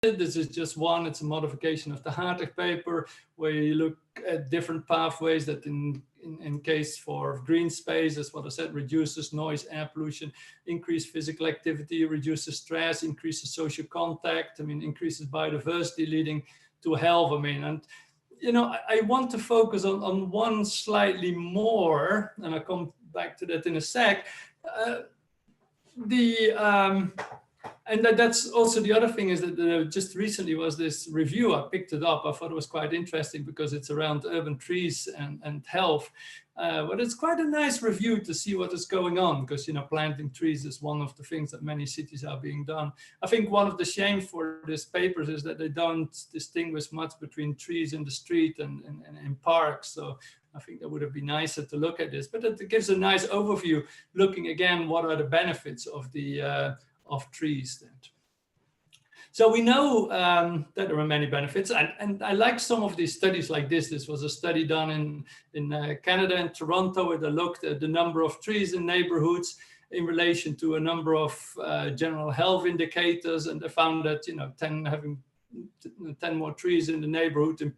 This is just one. It's a modification of the Hartig paper, where you look at different pathways that in case for green space, as what I said, reduces noise, air pollution, increased physical activity, reduces stress, increases social contact, increases biodiversity, leading to health. And I want to focus on one slightly more, and I'll come back to that in a sec. And that's also the other thing, is that just recently was this review. I picked it up. I thought it was quite interesting because it's around urban trees and health. But it's quite a nice review to see what is going on, because planting trees is one of the things that many cities are being done. I think one of the shame for these papers is that they don't distinguish much between trees in the street and in parks. So I think that would have been nicer to look at this, but it gives a nice overview, looking again what are the benefits of the of trees. So we know that there are many benefits, and I like some of these studies like this. This was a study done in Canada, in Toronto, where they looked at the number of trees in neighborhoods in relation to a number of general health indicators, and they found that having 10 more trees in the neighborhood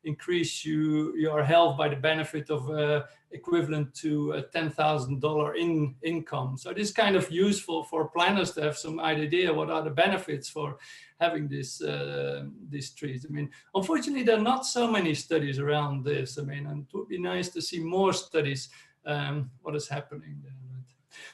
increase your health by the benefit of equivalent to a $10,000 income. So this is kind of useful for planners to have some idea what are the benefits for having these trees. Unfortunately, there are not so many studies around this. And it would be nice to see more studies what is happening there.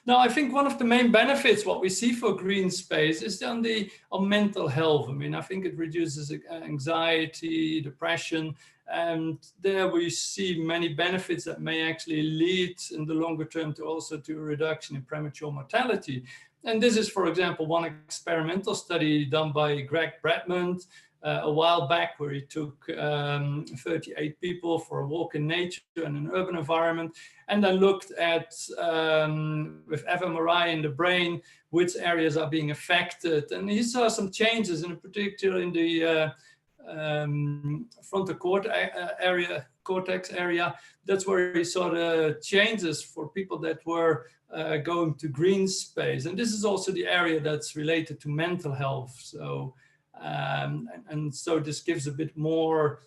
Now, I think one of the main benefits, what we see for green space, is on mental health. I think it reduces anxiety, depression, and there we see many benefits that may actually lead in the longer term to also to a reduction in premature mortality. And this is, for example, one experimental study done by Greg Bradmond a while back, where he took 38 people for a walk in nature in an urban environment, and then looked at, with fMRI in the brain, which areas are being affected. And he saw some changes, in particular in the frontal cortex area. That's where he saw the changes for people that were going to green space. And this is also the area that's related to mental health. So and so this gives a bit more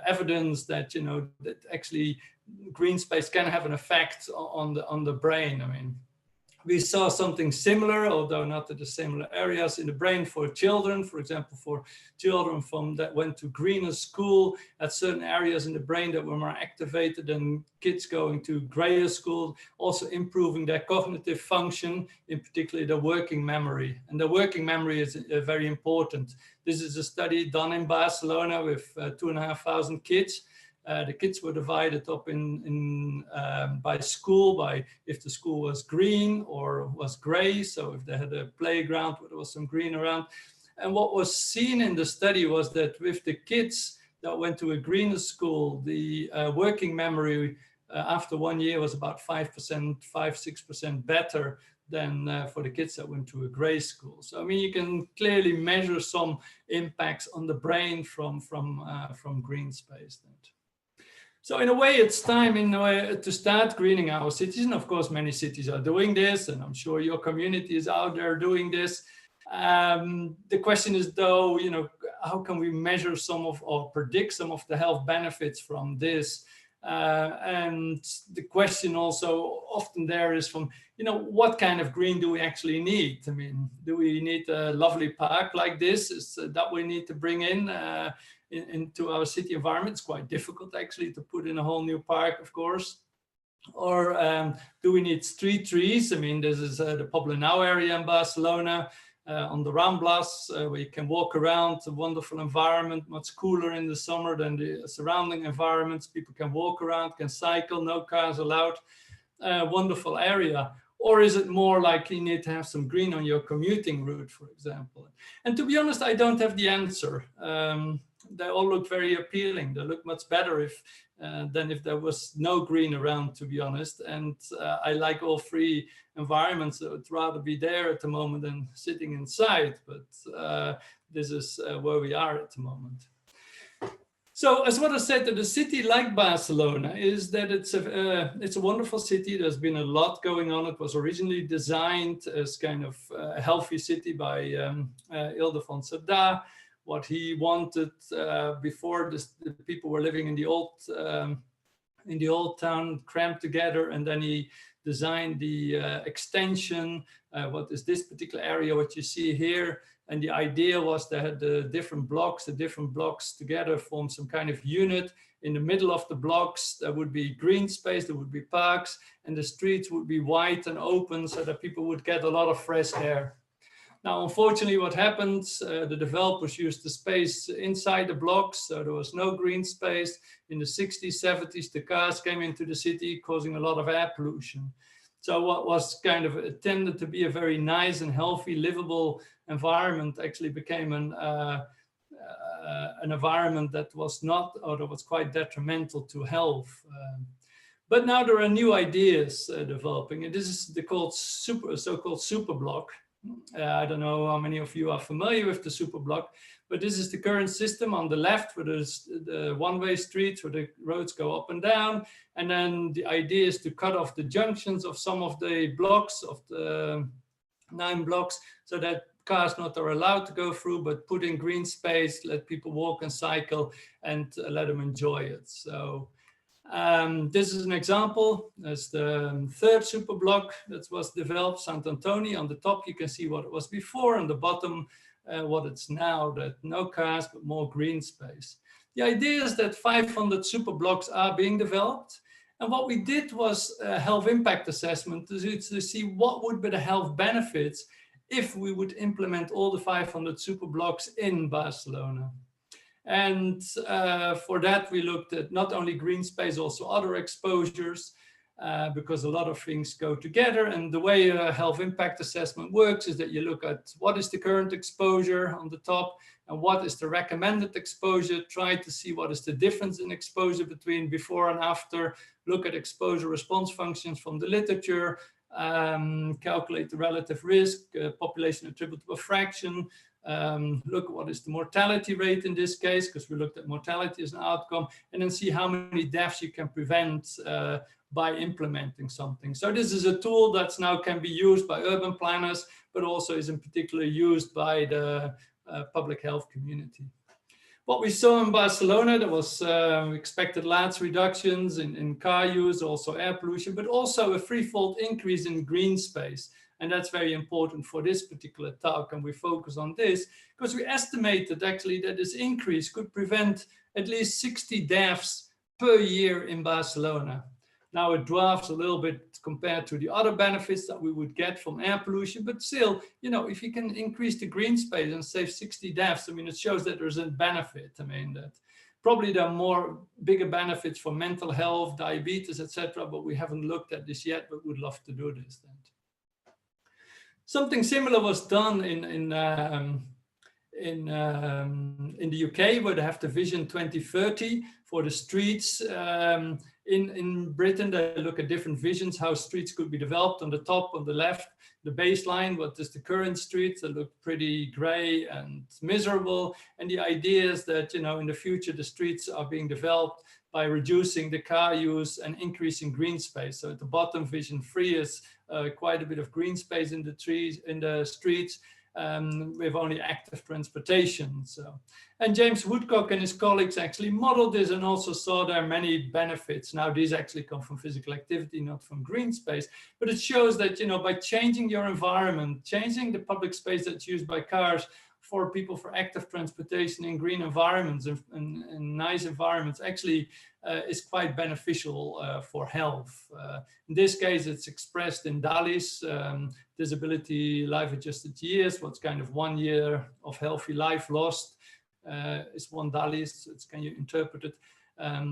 evidence that that actually green space can have an effect on the brain. We saw something similar, although not at the similar areas, in the brain for children. For example, for children that went to greener school, at certain areas in the brain that were more activated than kids going to grayer school, also improving their cognitive function, in particular the working memory. And the working memory is very important. This is a study done in Barcelona with 2,500 kids. The kids were divided up by school, by if the school was green or was gray. So if they had a playground where there was some green around. And what was seen in the study was that with the kids that went to a greener school, the working memory after 1 year was about 5-6% better than for the kids that went to a gray school. So you can clearly measure some impacts on the brain from green space. So in a way, it's time to start greening our cities. And of course, many cities are doing this, and I'm sure your community is out there doing this. The question is, though, how can we measure or predict some of the health benefits from this? And the question also often there is from, what kind of green do we actually need? Do we need a lovely park like this? Is that we need to bring into our city environment? It's quite difficult actually to put in a whole new park, of course. Or do we need street trees? This is the Poblenou area in Barcelona, on the Ramblas, where you can walk around. A wonderful environment, much cooler in the summer than the surrounding environments. People can walk around, can cycle, no cars allowed. Wonderful area. Or is it more like you need to have some green on your commuting route, for example? And to be honest, I don't have the answer. They all look very appealing. They look much better than if there was no green around, to be honest. And I like all three environments. I would rather be there at the moment than sitting inside. But this is where we are at the moment. So as what I said, that a city like Barcelona is that it's a wonderful city. There's been a lot going on. It was originally designed as kind of a healthy city by Ildefonso Da. What he wanted before this, the people were living in the old town, cramped together, and then he designed the extension. What is this particular area, what you see here? And the idea was they had the different blocks together form some kind of unit. In the middle of the blocks, there would be green space, there would be parks, and the streets would be wide and open so that people would get a lot of fresh air. Now, unfortunately, what happened, the developers used the space inside the blocks, so there was no green space. In the 60s, 70s, the cars came into the city, causing a lot of air pollution. So what was kind of intended to be a very nice and healthy, livable environment actually became an environment that was not, or that was quite detrimental to health. But now there are new ideas developing, and this is the so-called super block. I don't know how many of you are familiar with the super block, but this is the current system. On the left, where there's the one-way streets where the roads go up and down. And then the idea is to cut off the junctions of some of the blocks, of the 9 blocks, so that cars not are allowed to go through, but put in green space, let people walk and cycle, and let them enjoy it. So this is an example. There's the 3rd super block that was developed, Sant Antoni. On the top, you can see what it was before. On the bottom, what it's now, that no cars, but more green space. The idea is that 500 super blocks are being developed. And what we did was a health impact assessment to see what would be the health benefits if we would implement all the 500 super blocks in Barcelona. And for that, we looked at not only green space, also other exposures, because a lot of things go together. And the way a health impact assessment works is that you look at what is the current exposure on the top and what is the recommended exposure, try to see what is the difference in exposure between before and after, look at exposure response functions from the literature, calculate the relative risk, population attributable fraction, look at what is the mortality rate in this case, because we looked at mortality as an outcome, and then see how many deaths you can prevent by implementing something. So this is a tool that's now can be used by urban planners, but also is in particular used by the public health community. What we saw in Barcelona, there was expected large reductions in car use, also air pollution, but also a threefold increase in green space. And that's very important for this particular talk. And we focus on this because we estimated actually that this increase could prevent at least 60 deaths per year in Barcelona. Now it dwarfs a little bit compared to the other benefits that we would get from air pollution, but still, you know, if you can increase the green space and save 60 deaths, I mean, it shows that there's a benefit. I mean, that probably there are bigger benefits for mental health, diabetes, etc., but we haven't looked at this yet, but would love to do this then. Something similar was done in the UK, where they have the Vision 2030 for the streets. In Britain, they look at different visions, how streets could be developed. On the top, on the left, the baseline, what is the current streets that look pretty gray and miserable. And the idea is that, you know, in the future, the streets are being developed by reducing the car use and increasing green space. So at the bottom, Vision 3 is quite a bit of green space in the streets, with only active transportation. So, and James Woodcock and his colleagues actually modeled this and also saw there are many benefits. Now these actually come from physical activity, not from green space, but it shows that, you know, by changing your environment, changing the public space that's used by cars for people for active transportation in green environments and nice environments actually is quite beneficial for health. In this case, it's expressed in DALYs, disability life adjusted years, what's kind of 1 year of healthy life lost is one DALY, so it's, can you interpret it?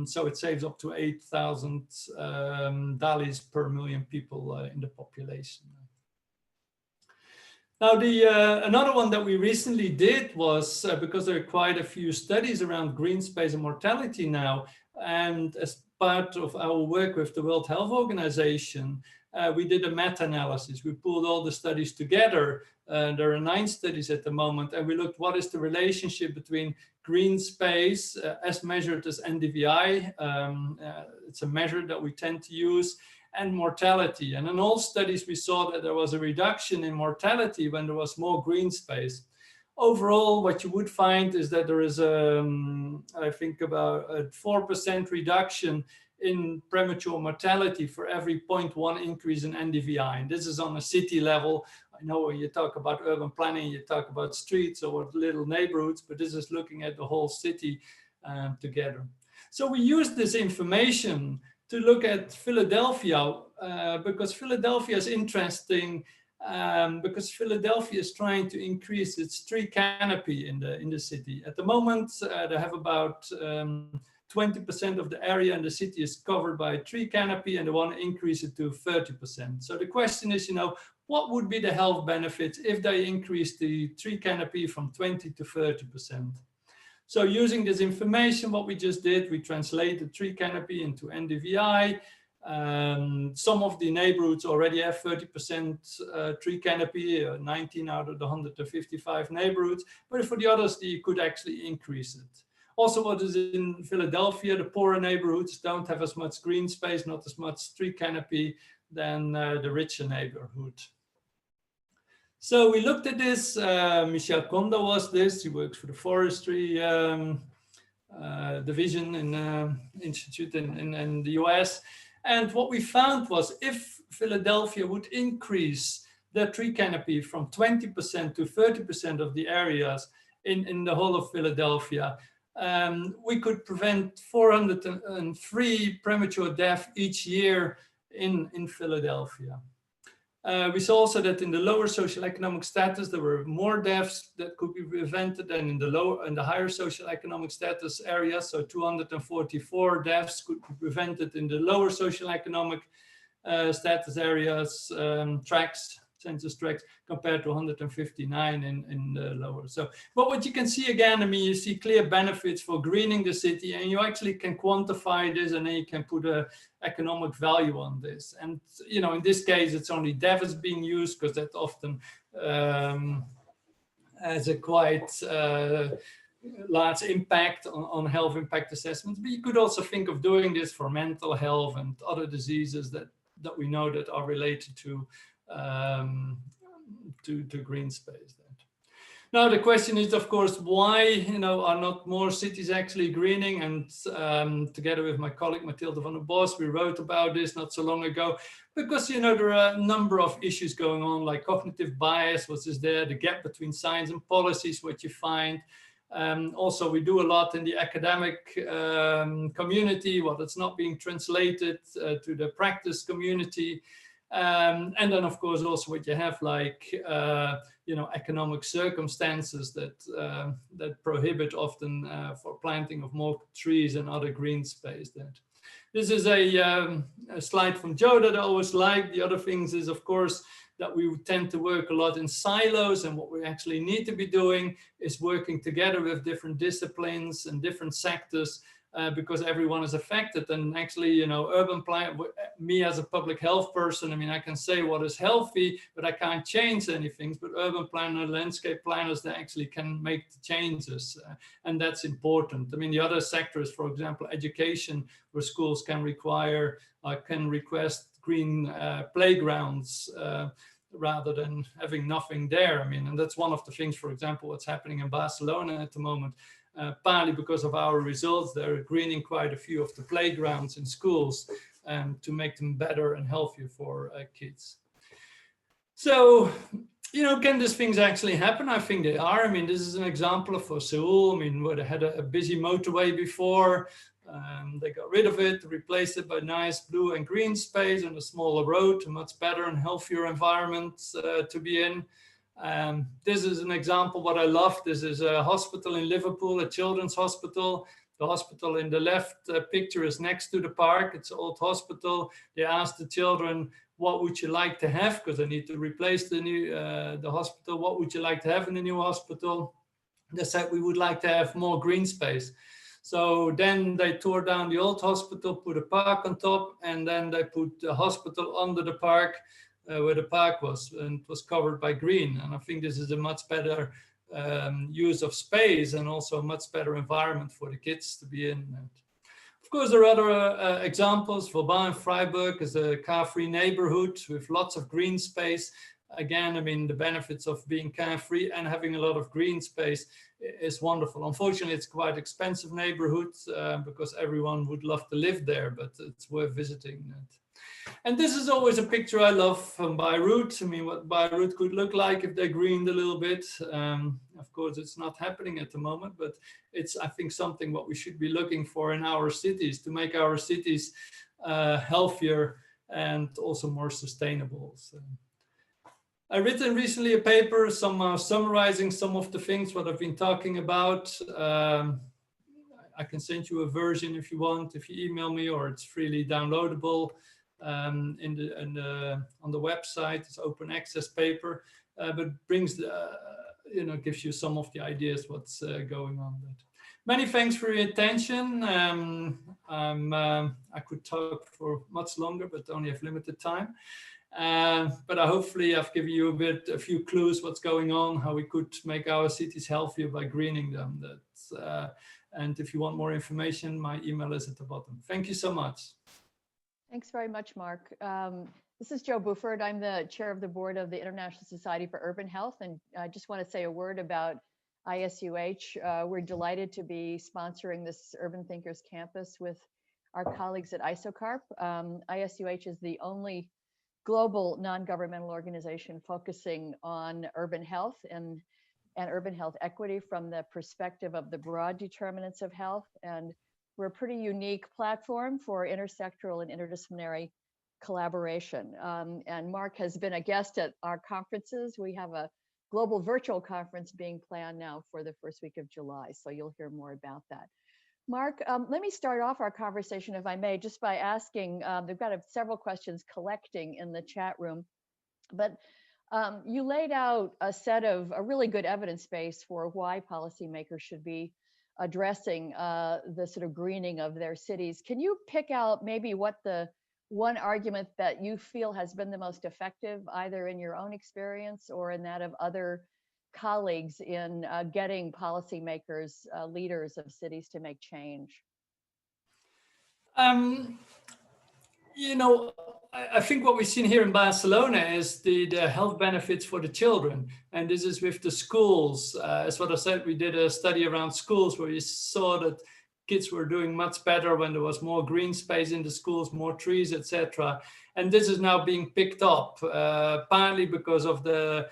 So it saves up to 8,000 DALYs per million people in the population. Now, another one that we recently did was, because there are quite a few studies around green space and mortality now, and as part of our work with the World Health Organization, we did a meta-analysis. We pulled all the studies together. There are 9 studies at the moment, and we looked what is the relationship between green space as measured as NDVI. It's a measure that we tend to use, and mortality. And in all studies, we saw that there was a reduction in mortality when there was more green space. Overall, what you would find is that there is, I think, about a 4% reduction in premature mortality for every 0.1 increase in NDVI. And this is on a city level. I know when you talk about urban planning, you talk about streets or little neighborhoods, but this is looking at the whole city together. So we use this information to look at Philadelphia because Philadelphia is interesting because Philadelphia is trying to increase its tree canopy in the city. At the moment, they have about 20% of the area in the city is covered by tree canopy, and they want to increase it to 30%. So the question is, what would be the health benefits if they increase the tree canopy from 20 to 30%? So using this information, what we just did, we translated tree canopy into NDVI. Some of the neighborhoods already have 30% tree canopy, 19 out of the 155 neighborhoods, but for the others, you could actually increase it. Also, what is in Philadelphia, the poorer neighborhoods don't have as much green space, not as much tree canopy than the richer neighborhood. So we looked at this. Michel Kondo was this. He works for the forestry division in institute in the US. And what we found was if Philadelphia would increase their tree canopy from 20% to 30% of the areas in the whole of Philadelphia, we could prevent 403 premature deaths each year in Philadelphia. We saw also that in the lower socioeconomic status, there were more deaths that could be prevented than in the higher socioeconomic status areas. So 244 deaths could be prevented in the lower socioeconomic status areas, census tracts, compared to 159 in the lower. So, but what you can see again, I mean, you see clear benefits for greening the city, and you actually can quantify this, and then you can put a economic value on this. And in this case, it's only DEVIS being used because that often has a quite large impact on health impact assessments. But you could also think of doing this for mental health and other diseases that we know that are related to green space. Now the question is, of course, why are not more cities actually greening? And together with my colleague Mathilde van der Bos, we wrote about this not so long ago, because there are a number of issues going on, like cognitive bias, what is there, the gap between science and policies, what you find. Also, we do a lot in the academic community, what it's not being translated to the practice community. And then, of course, also what you have, like, economic circumstances that prohibit often for planting of more trees and other green space. This is a slide from Joe that I always like. The other things is, of course, that we tend to work a lot in silos, and what we actually need to be doing is working together with different disciplines and different sectors, because everyone is affected. And actually, urban plan, me as a public health person, I mean, I can say what is healthy, but I can't change anything. But urban planners, landscape planners, they actually can make the changes, and that's important. I mean, the other sectors, for example, education, where schools can request green playgrounds rather than having nothing there. I mean, and that's one of the things, for example, what's happening in Barcelona at the moment. Partly because of our results, they're greening quite a few of the playgrounds in schools to make them better and healthier for kids. So, can these things actually happen? I think they are. I mean, this is an example for Seoul. I mean, where they had a busy motorway before. They got rid of it, replaced it by nice blue and green space and a smaller road, a much better and healthier environment to be in. This is an example what I love. This is a hospital in Liverpool, a children's hospital. The hospital in the left picture is next to the park. It's an old hospital. They asked the children, what would you like to have? Because they need to replace the hospital. What would you like to have in the new hospital? They said, we would like to have more green space. So then they tore down the old hospital, put a park on top, and then they put the hospital under the park where the park was, and it was covered by green. And I think this is a much better use of space and also a much better environment for the kids to be in. And of course, there are other examples. Vauban and Freiburg is a car-free neighborhood with lots of green space. Again, I mean, the benefits of being car-free and having a lot of green space is wonderful. Unfortunately, it's quite expensive neighborhood because everyone would love to live there, but it's worth visiting. And this is always a picture I love from Beirut. I mean, what Beirut could look like if they greened a little bit. Of course, it's not happening at the moment, but it's, I think, something what we should be looking for in our cities to make our cities healthier and also more sustainable. So I've written recently a paper, summarizing some of the things what I've been talking about. I can send you a version if you want, if you email me, or it's freely downloadable on the website. It's open access paper, but brings gives you some of the ideas what's going on. But many thanks for your attention. I could talk for much longer, but only have limited time. But hopefully I've given you a few clues what's going on, how we could make our cities healthier by greening them. And if you want more information, my email is at the bottom. Thank you so much. Thanks very much, Mark. This is Jo Buford. I'm the chair of the board of the International Society for Urban Health. And I just want to say a word about ISUH. We're delighted to be sponsoring this Urban Thinkers Campus with our colleagues at ISOCARP. ISUH is the only global non-governmental organization focusing on urban health and urban health equity from the perspective of the broad determinants of health. And we're a pretty unique platform for intersectoral and interdisciplinary collaboration. And Mark has been a guest at our conferences. We have a global virtual conference being planned now for the first week of July. So you'll hear more about that. Mark, let me start off our conversation, if I may, just by asking, they've got several questions collecting in the chat room, but you laid out a really good evidence base for why policymakers should be addressing the sort of greening of their cities. Can you pick out maybe what the one argument that you feel has been the most effective, either in your own experience or in that of other colleagues in getting policymakers, leaders of cities to make change? I think what we've seen here in Barcelona is the health benefits for the children. And this is with the schools. As what I said, we did a study around schools where we saw that kids were doing much better when there was more green space in the schools, more trees, etc. And this is now being picked up, partly because of the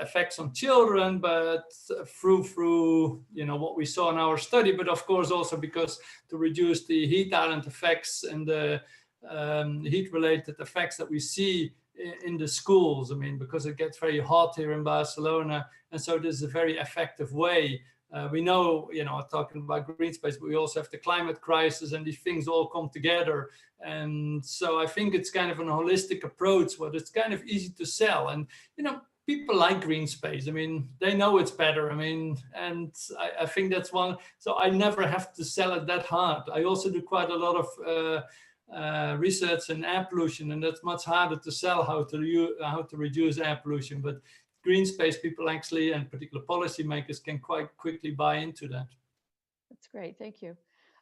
effects on children, but through what we saw in our study, but of course also because to reduce the heat island effects and the heat-related effects that we see in the schools. I mean, because it gets very hot here in Barcelona, and so this is a very effective way. We know, talking about green space, but we also have the climate crisis, and these things all come together. And so I think it's kind of an holistic approach, but it's kind of easy to sell. And people like green space. I mean, they know it's better. I mean, and I think that's one. So I never have to sell it that hard. I also do quite a lot of research in air pollution, and that's much harder to sell how to reduce air pollution. But green space people actually, and particular policymakers, can quite quickly buy into that. That's great. Thank you.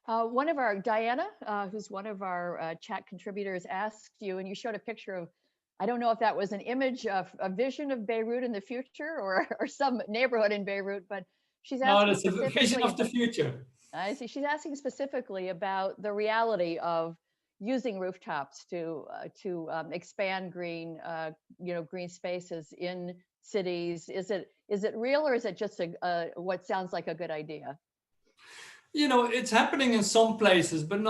One of our, Diana, who's one of our chat contributors, asked you, and you showed a picture of, I don't know if that was an image of a vision of Beirut in the future or some neighborhood in Beirut, but she's asking. No, it's a vision of the future. I see. She's asking specifically about the reality of using rooftops to expand green, green spaces in cities. Is it real, or is it just what sounds like a good idea? It's happening in some places, but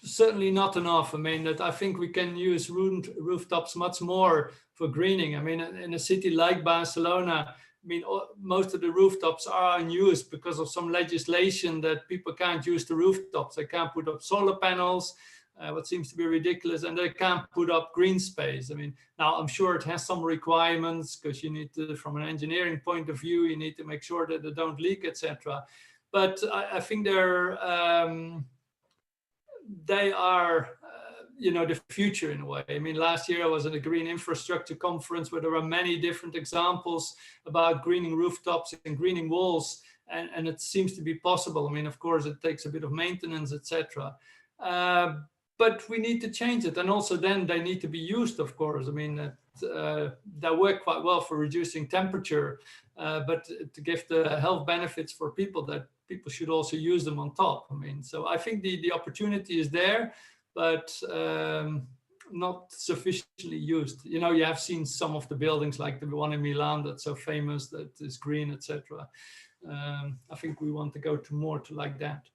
certainly not enough. I mean, I think we can use rooftops much more for greening. I mean, in a city like Barcelona, I mean, most of the rooftops are unused because of some legislation that people can't use the rooftops. They can't put up solar panels, what seems to be ridiculous, and they can't put up green space. I mean, now I'm sure it has some requirements because you need to, from an engineering point of view, you need to make sure that they don't leak, etc. but I think they are, the future in a way. I mean, last year I was at a green infrastructure conference where there were many different examples about greening rooftops and greening walls, and it seems to be possible. I mean, of course, it takes a bit of maintenance, etc. But we need to change it, and also then they need to be used, of course. I mean, they work quite well for reducing temperature, but to give the health benefits for people, that people should also use them on top. I mean, so I think the opportunity is there, but not sufficiently used. You have seen some of the buildings, like the one in Milan that's so famous, that is green, etc. I think we want to go to more to like that.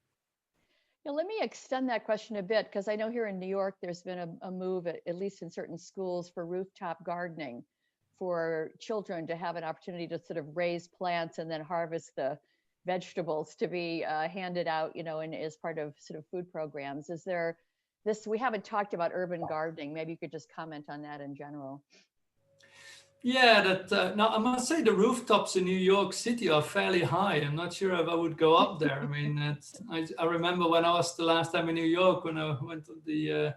Now, let me extend that question a bit, because I know here in New York, there's been a move, at least in certain schools, for rooftop gardening for children to have an opportunity to sort of raise plants and then harvest the vegetables to be handed out, and as part of sort of food programs. Is there this, we haven't talked about urban gardening. Maybe you could just comment on that in general. Yeah, now I must say the rooftops in New York City are fairly high. I'm not sure if I would go up there. I mean, I remember when I was the last time in New York, when I went to the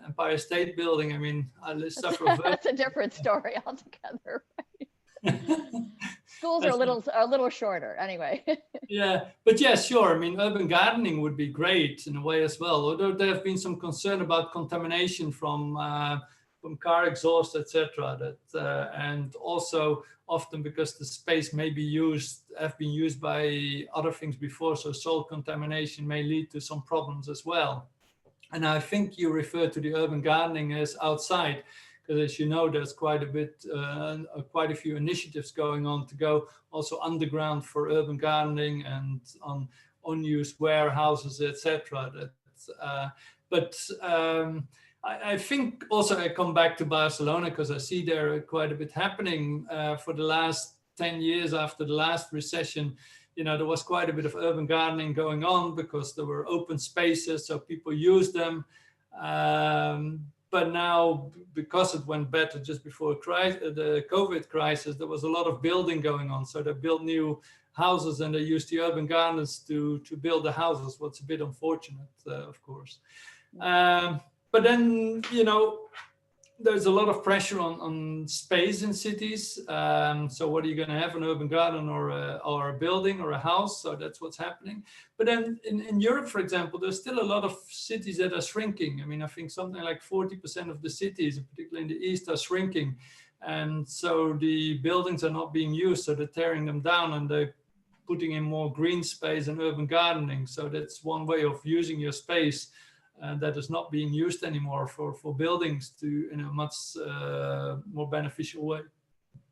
Empire State Building. I mean, I suffer. That's a different story altogether. Schools are a little shorter, anyway. Yeah, but yeah, sure. I mean, urban gardening would be great in a way as well. Although there have been some concern about contamination from car exhaust, etc. And also often because the space may have been used by other things before, so soil contamination may lead to some problems as well. And I think you refer to the urban gardening as outside, because as you know, there's quite a few initiatives going on to go also underground for urban gardening and on unused warehouses, etc. I think also I come back to Barcelona because I see there quite a bit happening for the last 10 years after the last recession. There was quite a bit of urban gardening going on because there were open spaces, so people used them. But now, because it went better just before the COVID crisis, there was a lot of building going on. So they built new houses and they used the urban gardens to build the houses, what's a bit unfortunate, of course. But then, there's a lot of pressure on space in cities. So what are you going to have, an urban garden or a building or a house? So that's what's happening. But then in Europe, for example, there's still a lot of cities that are shrinking. I mean, I think something like 40% of the cities, particularly in the east, are shrinking. And so the buildings are not being used. So they're tearing them down and they're putting in more green space and urban gardening. So that's one way of using your space that is not being used anymore for buildings in a much more beneficial way.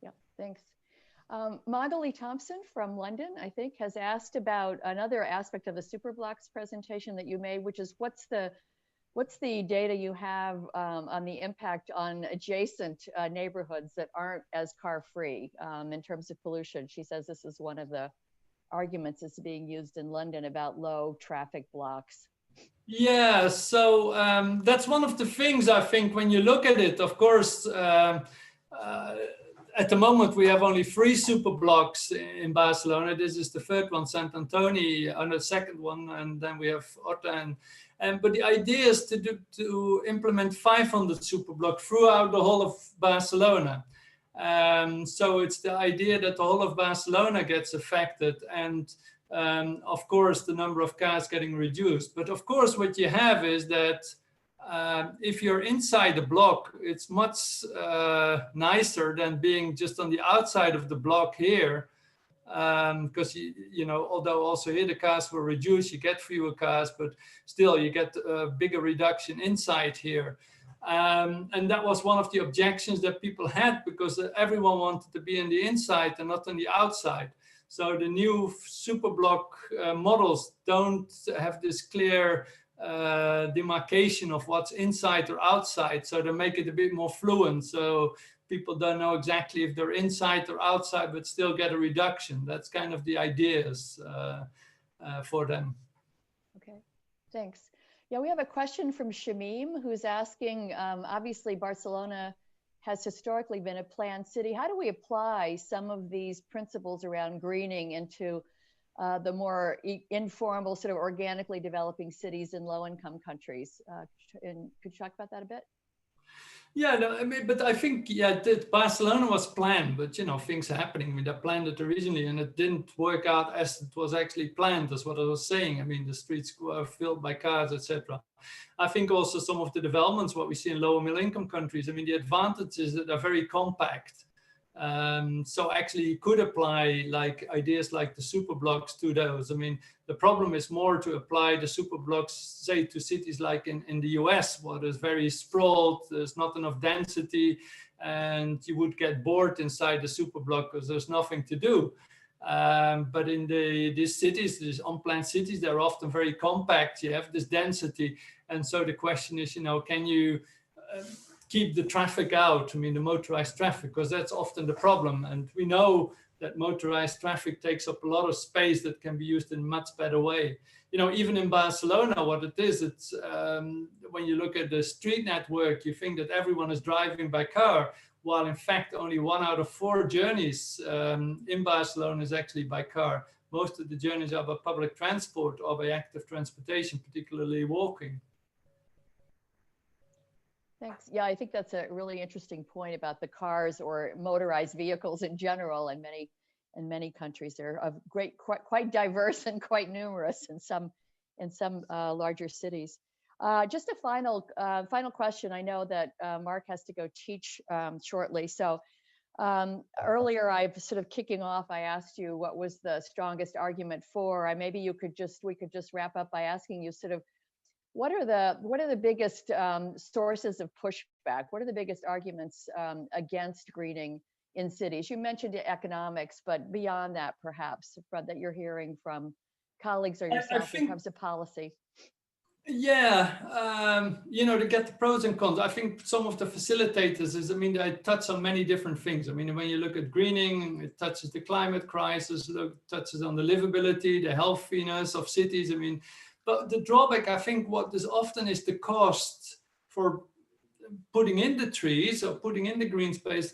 Yeah, thanks. Magali Thompson from London, I think, has asked about another aspect of the superblocks presentation that you made, which is what's the data you have on the impact on adjacent neighborhoods that aren't as car-free in terms of pollution. She says this is one of the arguments that's being used in London about low traffic blocks. Yeah, so that's one of the things I think when you look at it. Of course, at the moment we have only 3 super blocks in Barcelona. This is the third one, Sant Antoni, and the second one, and then we have Horta. But the idea is to implement 500 super blocks throughout the whole of Barcelona. So it's the idea that the whole of Barcelona gets affected, and of course, the number of cars getting reduced. But of course, what you have is that if you're inside the block, it's much nicer than being just on the outside of the block here. Because, although also here the cars were reduced, you get fewer cars, but still you get a bigger reduction inside here. And that was one of the objections that people had, because everyone wanted to be on the inside and not on the outside. So the new superblock models don't have this clear demarcation of what's inside or outside. So they make it a bit more fluent. So people don't know exactly if they're inside or outside, but still get a reduction. That's kind of the ideas for them. Okay, thanks. Yeah, we have a question from Shamim, who's asking, obviously Barcelona has historically been a planned city. How do we apply some of these principles around greening into the more informal, sort of organically developing cities in low-income countries. And could you talk about that a bit? Yeah, no, I mean, but I think, yeah, Barcelona was planned, but, you know, things are happening. I mean, they planned it originally and it didn't work out as it was actually planned, is what I was saying. I mean, the streets were filled by cars, etc. I think also some of the developments, what we see in lower middle income countries, I mean, the advantage is that they're very compact. So actually you could apply like ideas like the super blocks to those. I mean, the problem is more to apply the super blocks, say, to cities like in the US, where there's very sprawled, there's not enough density, and you would get bored inside the super block because there's nothing to do. But in these cities, these unplanned cities, they're often very compact. You have this density. And so the question is, you know, can you keep the traffic out? I mean, the motorized traffic, because that's often the problem. And we know that motorized traffic takes up a lot of space that can be used in a much better way. You know, even in Barcelona, what it is, it's when you look at the street network, you think that everyone is driving by car, while in fact only 1 out of 4 journeys in Barcelona is actually by car. Most of the journeys are by public transport or by active transportation, particularly walking. Thanks. Yeah, I think that's a really interesting point about the cars or motorized vehicles in general. In many countries, they're of quite diverse and quite numerous in some larger cities. Just a final question. I know that Mark has to go teach shortly. So earlier, I've sort of kicking off, I asked you what was the strongest argument for. Maybe we could just wrap up by asking you sort of, what are the biggest sources of pushback? What are the biggest arguments against greening in cities? You mentioned economics, but beyond that, perhaps, that you're hearing from colleagues or yourself in terms of policy. Yeah, you know, to get the pros and cons, I think some of the facilitators is, I mean, they touch on many different things. I mean, when you look at greening, it touches the climate crisis, touches on the livability, the healthiness of cities. I mean, but the drawback, I think, what is often is the cost for putting in the trees or putting in the green space,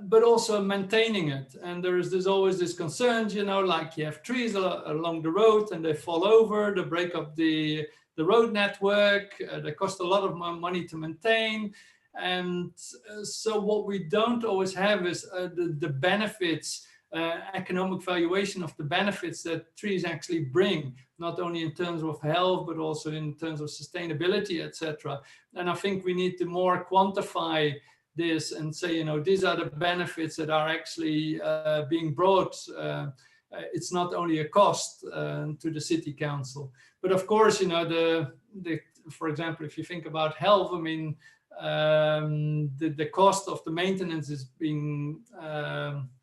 but also maintaining it. And there's always this concern, you know, like you have trees along the road and they fall over, they break up the road network, they cost a lot of money to maintain. And so what we don't always have is the benefits, economic valuation of the benefits that trees actually bring, not only in terms of health, but also in terms of sustainability, etc. And I think we need to more quantify this and say, you know, these are the benefits that are actually being brought. It's not only a cost to the city council, but of course, you know, for example, if you think about health, I mean, the cost of the maintenance is being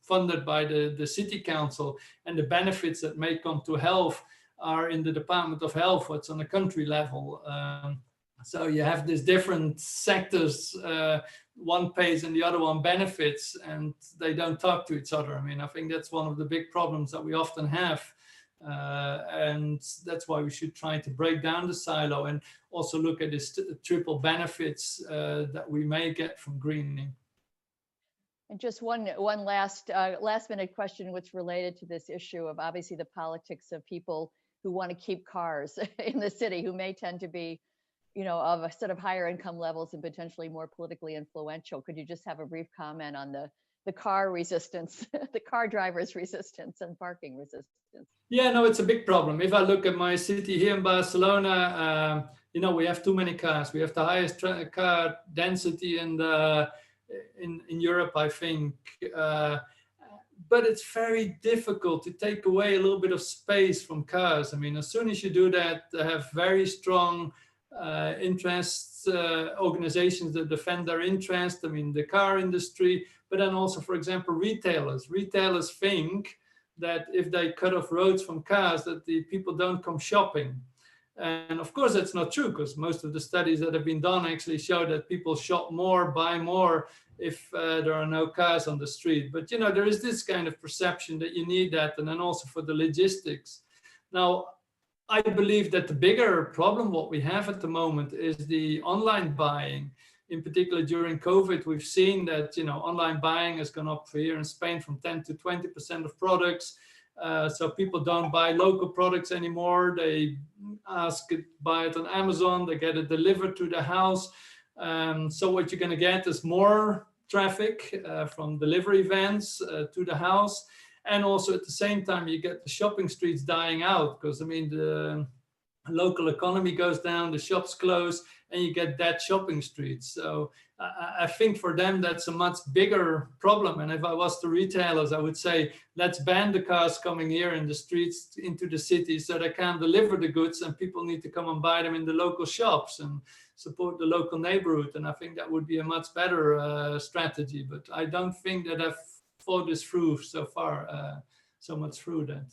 funded by the city council, and the benefits that may come to health are in the Department of Health, what's on a country level. So you have these different sectors, one pays and the other one benefits, and they don't talk to each other. I mean, I think that's one of the big problems that we often have. And that's why we should try to break down the silo and also look at this triple benefits that we may get from greening. And just one last minute question, which related to this issue of obviously the politics of people who want to keep cars in the city, who may tend to be, you know, of a sort of higher income levels and potentially more politically influential. Could you just have a brief comment on the car resistance, the car drivers' resistance and parking resistance? Yeah, no, it's a big problem. If I look at my city here in Barcelona, you know, we have too many cars. We have the highest car density in Europe, I think. But it's very difficult to take away a little bit of space from cars. I mean, as soon as you do that, they have very strong interests, organizations that defend their interest. I mean, the car industry, but then also, for example, retailers. Retailers think that if they cut off roads from cars, that the people don't come shopping. And of course, that's not true, because most of the studies that have been done actually show that people shop more, buy more, if there are no cars on the street. But, you know, there is this kind of perception that you need that, and then also for the logistics. Now, I believe that the bigger problem, what we have at the moment, is the online buying. In particular, during COVID, we've seen that, you know, online buying has gone up here in Spain from 10 to 20% of products. So people don't buy local products anymore. They buy it on Amazon, they get it delivered to the house. So what you're going to get is more traffic from delivery vans to the house. And also at the same time, you get the shopping streets dying out, because I mean, the local economy goes down, the shops close, and you get dead shopping streets. So I think for them, that's a much bigger problem. And if I was the retailers, I would say, let's ban the cars coming here in the streets into the city, so they can't deliver the goods, and people need to come and buy them in the local shops and support the local neighborhood. And I think that would be a much better strategy. But I don't think that I've thought this through so far, so much through that.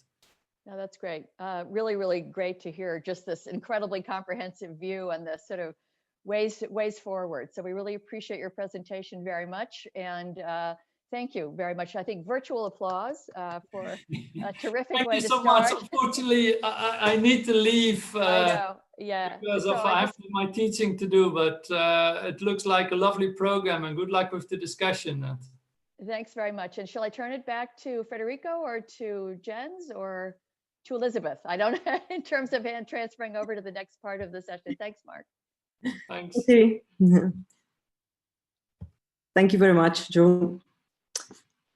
No, that's great. Really, really great to hear just this incredibly comprehensive view and the sort of ways forward. So we really appreciate your presentation very much. And thank you very much. I think virtual applause for a terrific way to start. Thank you so much. Unfortunately, I need to leave. I know, yeah. Because I have my teaching to do, but it looks like a lovely program, and good luck with the discussion. Thanks very much. And shall I turn it back to Federico or to Jens or to Elizabeth? I don't know, in terms of hand transferring over to the next part of the session. Thanks, Mark. Thanks. Okay. Thank you very much, Joe.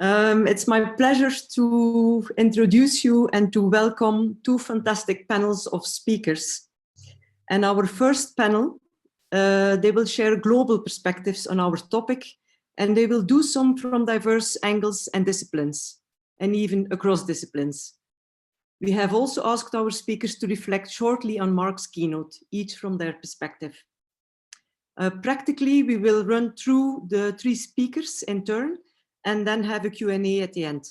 It's my pleasure to introduce you and to welcome two fantastic panels of speakers. And our first panel, they will share global perspectives on our topic, and they will do so from diverse angles and disciplines, and even across disciplines. We have also asked our speakers to reflect shortly on Mark's keynote, each from their perspective. Practically, we will run through the three speakers in turn and then have a Q&A at the end.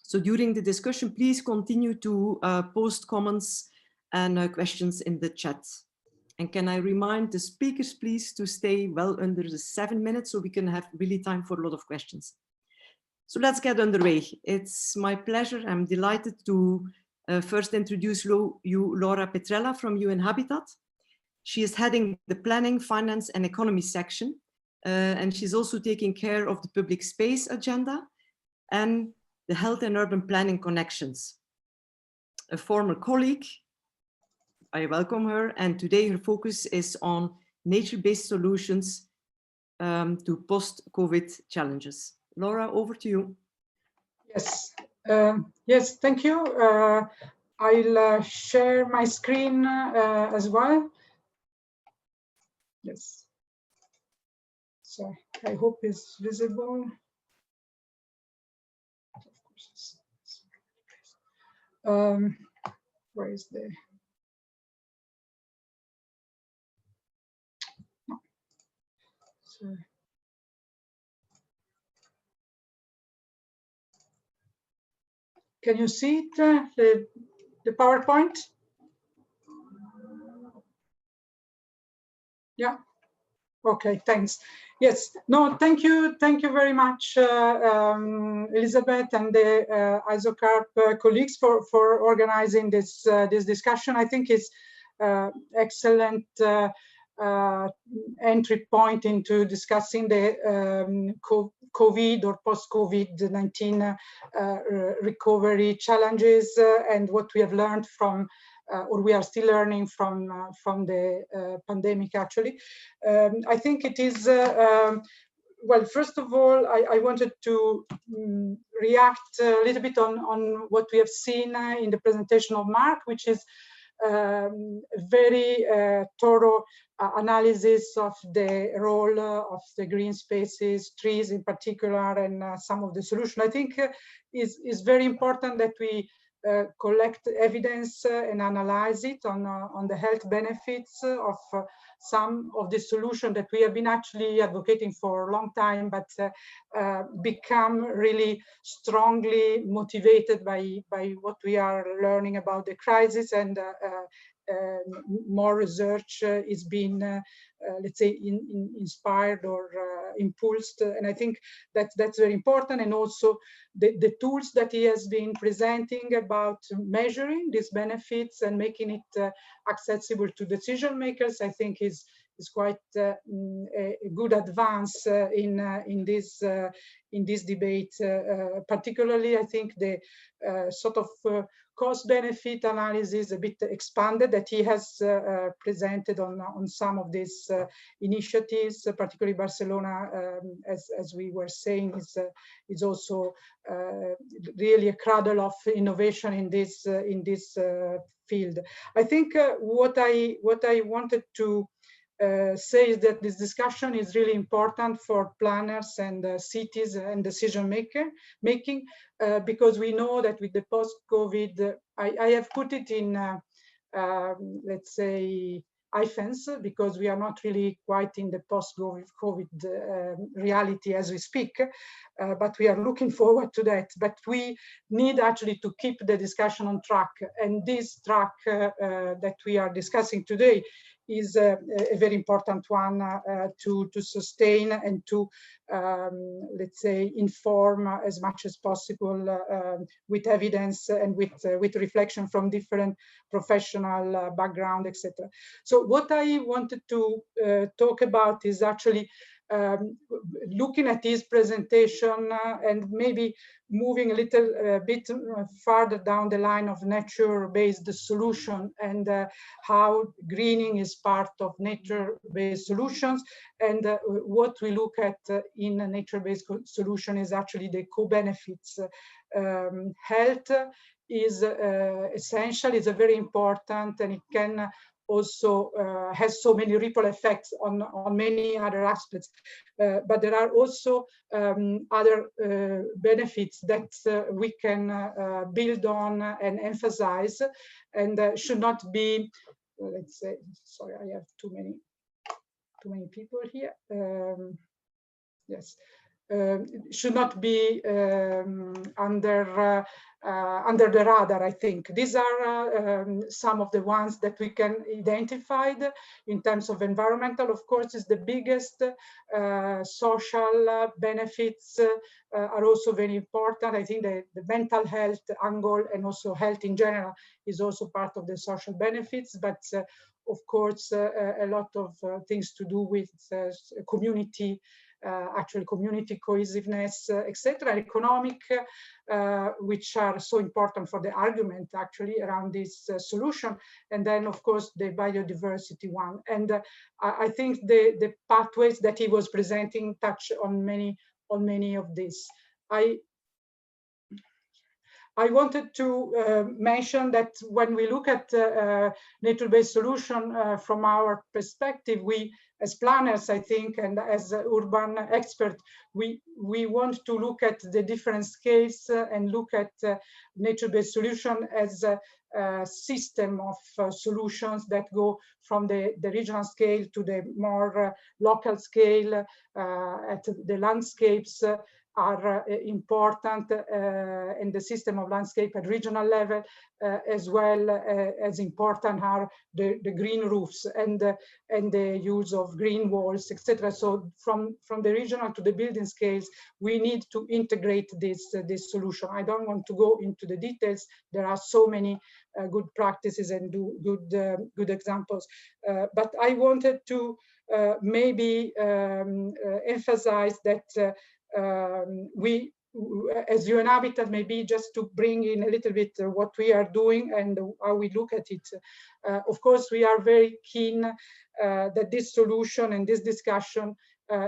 So during the discussion, please continue to post comments and questions in the chat. And can I remind the speakers, please, to stay well under the 7 minutes so we can have really time for a lot of questions. So let's get underway. It's my pleasure. I'm delighted to first introduce you Laura Petrella from UN Habitat. She is heading the Planning, Finance and Economy section, and she's also taking care of the public space agenda and the health and urban planning connections. A former colleague, I welcome her, and today her focus is on nature-based solutions to post-COVID challenges. Laura, over to you. Yes, yes, thank you. I'll share my screen as well. Yes. So I hope it's visible. Of course, where is the? No. So. Can you see it, the PowerPoint? Yeah. Okay, thanks. Yes, no, thank you very much, Elizabeth and the ISOCARP colleagues for organizing this discussion. I think it's excellent entry point into discussing the COVID or post-COVID-19 recovery challenges and what we have learned from, or we are still learning from the pandemic, actually. I think it is, well, first of all, I wanted to react a little bit on what we have seen in the presentation of Mark, which is very thorough analysis of the role of the green spaces, trees in particular, and some of the solution. I think is very important that we collect evidence and analyze it on the health benefits of some of the solutions that we have been actually advocating for a long time, but become really strongly motivated by what we are learning about the crisis, and more research is being, let's say, inspired or impulsed. And I think that's very important. And also the tools that he has been presenting about measuring these benefits and making it accessible to decision makers, I think is quite a good advance in this debate. Particularly, I think the sort of cost-benefit analysis a bit expanded that he has presented on some of these initiatives, particularly Barcelona, as we were saying, is also really a cradle of innovation in this field. I think what I wanted to say is that this discussion is really important for planners and cities and decision making, because we know that with the post-COVID, I have put it in, let's say, hyphens, because we are not really quite in the post-COVID reality as we speak, but we are looking forward to that. But we need actually to keep the discussion on track, and this track that we are discussing today is a very important one to sustain and to, let's say, inform as much as possible with evidence and with reflection from different professional background, etc. So what I wanted to talk about is actually looking at his presentation and maybe moving a little bit farther down the line of nature-based solution, and how greening is part of nature-based solutions. And what we look at in a nature-based solution is actually the co-benefits. Health is essential, is a very important, and it can also has so many ripple effects on many other aspects. But there are also other benefits that we can build on and emphasize, and should not be, let's say, sorry, I have too many people here. Yes. Should not be under the radar, I think. These are some of the ones that we can identify in terms of environmental. Of course, is the biggest. Social benefits are also very important. I think the mental health angle and also health in general is also part of the social benefits, but of course, a lot of things to do with community, actual community cohesiveness, etc., economic, which are so important for the argument actually around this solution, and then of course the biodiversity one. And I think the pathways that he was presenting touch on many of these. I wanted to mention that when we look at nature-based solution from our perspective, we as planners, I think, and as urban experts, we want to look at the different scales and look at nature-based solution as a system of solutions that go from the regional scale to the more local scale. At the landscapes are important, and the system of landscape at regional level, as well as important are the green roofs and the use of green walls, etc. So from the regional to the building scales, we need to integrate this solution. I don't want to go into the details. There are so many good practices and good examples, but I wanted to maybe emphasize that we, as UN Habitat, maybe just to bring in a little bit what we are doing and how we look at it. Of course, we are very keen that this solution and this discussion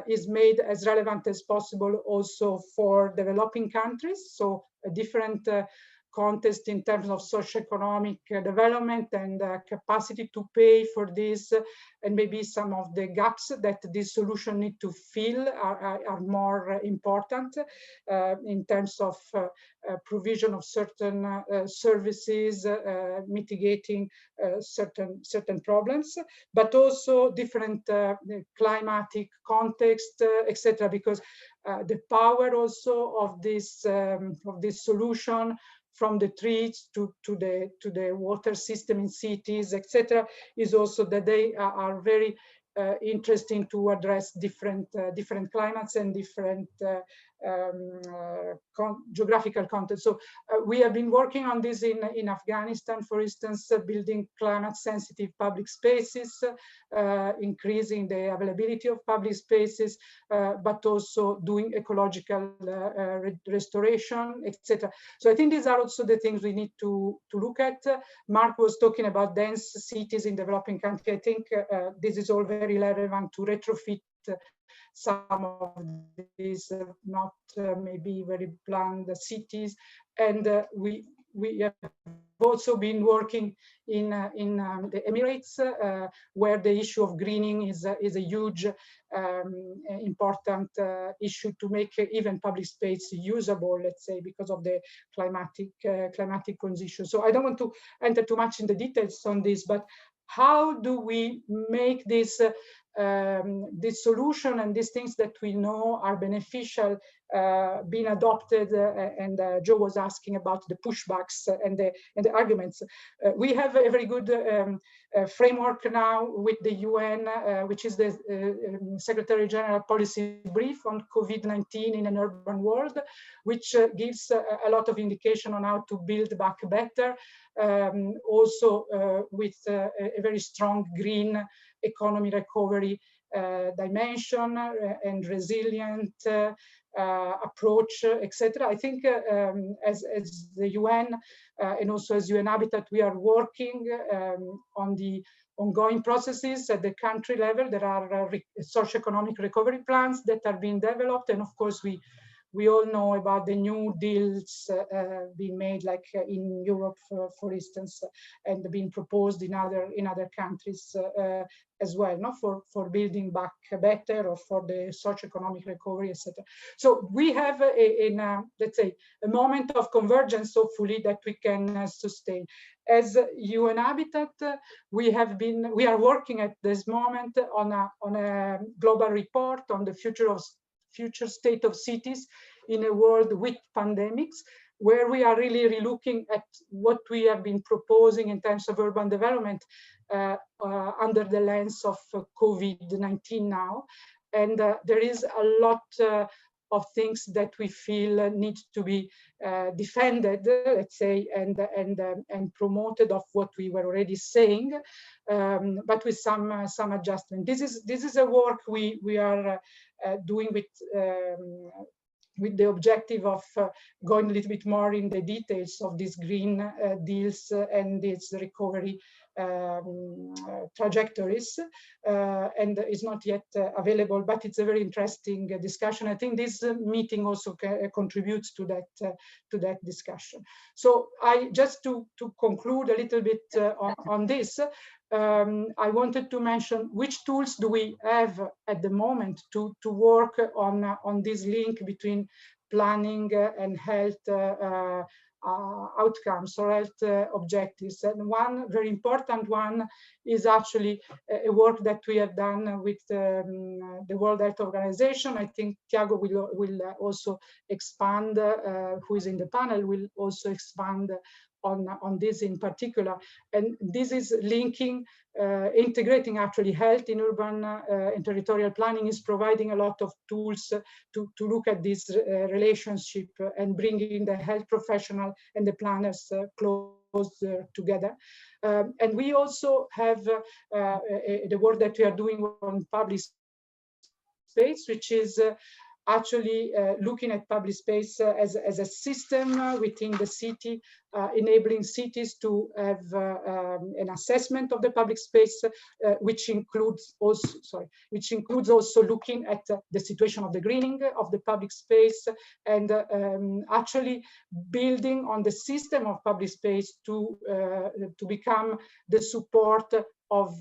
is made as relevant as possible also for developing countries. So a different context in terms of socioeconomic development and capacity to pay for this, and maybe some of the gaps that this solution need to fill are more important in terms of provision of certain services, mitigating certain problems, but also different climatic context, etc. Because the power also of this solution, from the trees to the water system in cities, etc., is also that they are very interesting to address different climates and different geographical context. So we have been working on this in Afghanistan, for instance, building climate-sensitive public spaces, increasing the availability of public spaces, but also doing ecological restoration, etc. So I think these are also the things we need to look at. Mark was talking about dense cities in developing countries. I think this is all very relevant to retrofit some of these not maybe very planned cities, and we have also been working in the Emirates, where the issue of greening is a huge important issue to make even public space usable, let's say, because of the climatic conditions. So I don't want to enter too much in the details on this, but how do we make this this solution and these things that we know are beneficial being adopted? And Joe was asking about the pushbacks and the arguments. We have a very good framework now with the UN, which is the Secretary General Policy Brief on COVID-19 in an urban world, which gives a lot of indication on how to build back better, also with a very strong green economy recovery dimension and resilient approach, etc. I think as the UN and also as UN Habitat, we are working on the ongoing processes at the country level. There are socioeconomic recovery plans that are being developed, and of course we all know about the new deals being made, like in Europe, for instance, and being proposed in other countries as well, no? For building back better or for the socioeconomic recovery, etc. So we have let's say a moment of convergence, hopefully, that we can sustain. As UN Habitat, we are working at this moment on a global report on the future state of cities in a world with pandemics, where we are really relooking at what we have been proposing in terms of urban development under the lens of COVID-19 now. And there is a lot of things that we feel need to be defended, let's say, and promoted of what we were already saying, but with some adjustment. This is a work we are doing with the objective of going a little bit more in the details of these green deals and these recovery trajectories, and is not yet available, but it's a very interesting discussion. I think this meeting also contributes to that discussion. So I just to conclude a little bit on this, I wanted to mention which tools do we have at the moment to work on this link between planning and health outcomes or health objectives. And one very important one is actually a work that we have done with the World Health Organization. I think Tiago will also expand, who is in the panel, will also expand on this in particular. And this is linking, integrating actually health in urban and territorial planning is providing a lot of tools to look at this relationship and bringing the health professional and the planners closer together. And we also have the work that we are doing on public space, which is actually looking at public space as a system within the city, enabling cities to have an assessment of the public space, which includes also looking at the situation of the greening of the public space, and actually building on the system of public space to become the support of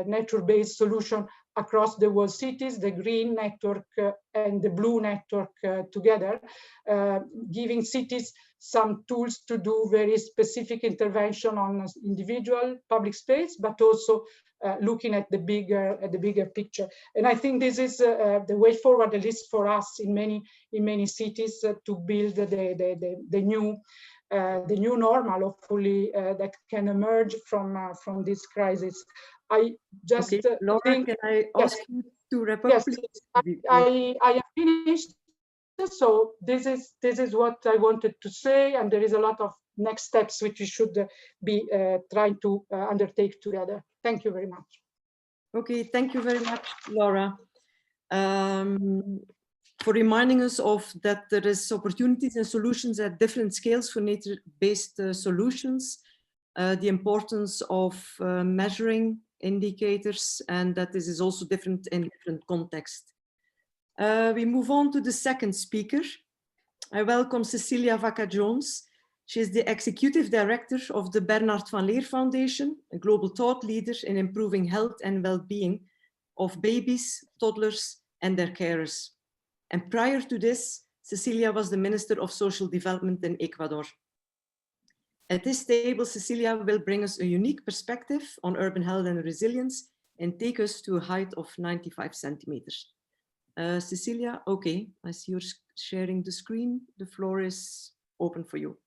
nature-based solution across the world cities, the green network and the blue network together, giving cities some tools to do very specific intervention on individual public space, but also looking at the bigger picture. And I think this is the way forward, at least for us in many cities, to build the new normal, hopefully, that can emerge from this crisis. I just Laura, think, can I ask you to wrap up? Yes, I have finished. So this is what I wanted to say, and there is a lot of next steps which we should be trying to undertake together. Thank you very much. Okay, thank you very much, Laura, for reminding us of that there is opportunities and solutions at different scales for nature-based solutions, the importance of measuring indicators, and that this is also different in different contexts. We move on to the second speaker. I welcome Cecilia Vaca-Jones. She is the Executive Director of the Bernard van Leer Foundation, a global thought leader in improving health and well-being of babies, toddlers, and their carers. And prior to this, Cecilia was the Minister of Social Development in Ecuador. At this table, Cecilia will bring us a unique perspective on urban health and resilience and take us to a height of 95 centimeters. Cecilia, okay, I see you're sharing the screen. The floor is open for you.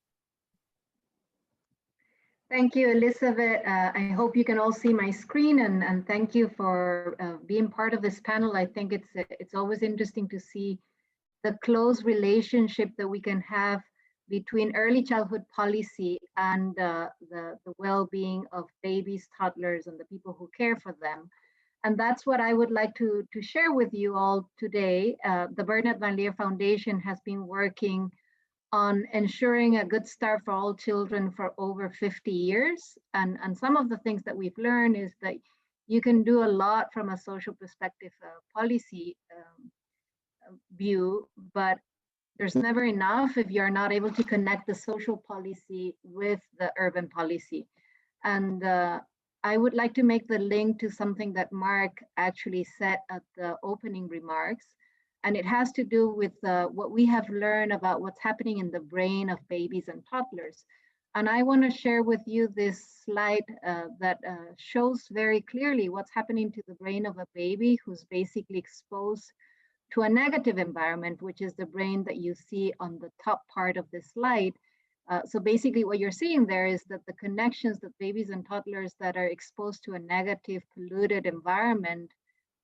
Thank you, Elizabeth. I hope you can all see my screen, and thank you for being part of this panel. I think it's always interesting to see the close relationship that we can have between early childhood policy and the well-being of babies, toddlers, and the people who care for them. And that's what I would like to share with you all today. The Bernard van Leer Foundation has been working on ensuring a good start for all children for over 50 years. And some of the things that we've learned is that you can do a lot from a social perspective policy view, but there's never enough if you're not able to connect the social policy with the urban policy. And I would like to make the link to something that Mark actually said at the opening remarks. And it has to do with what we have learned about what's happening in the brain of babies and toddlers. And I want to share with you this slide that shows very clearly what's happening to the brain of a baby who's basically exposed to a negative environment, which is the brain that you see on the top part of this slide. So basically what you're seeing there is that the connections that babies and toddlers that are exposed to a negative, polluted environment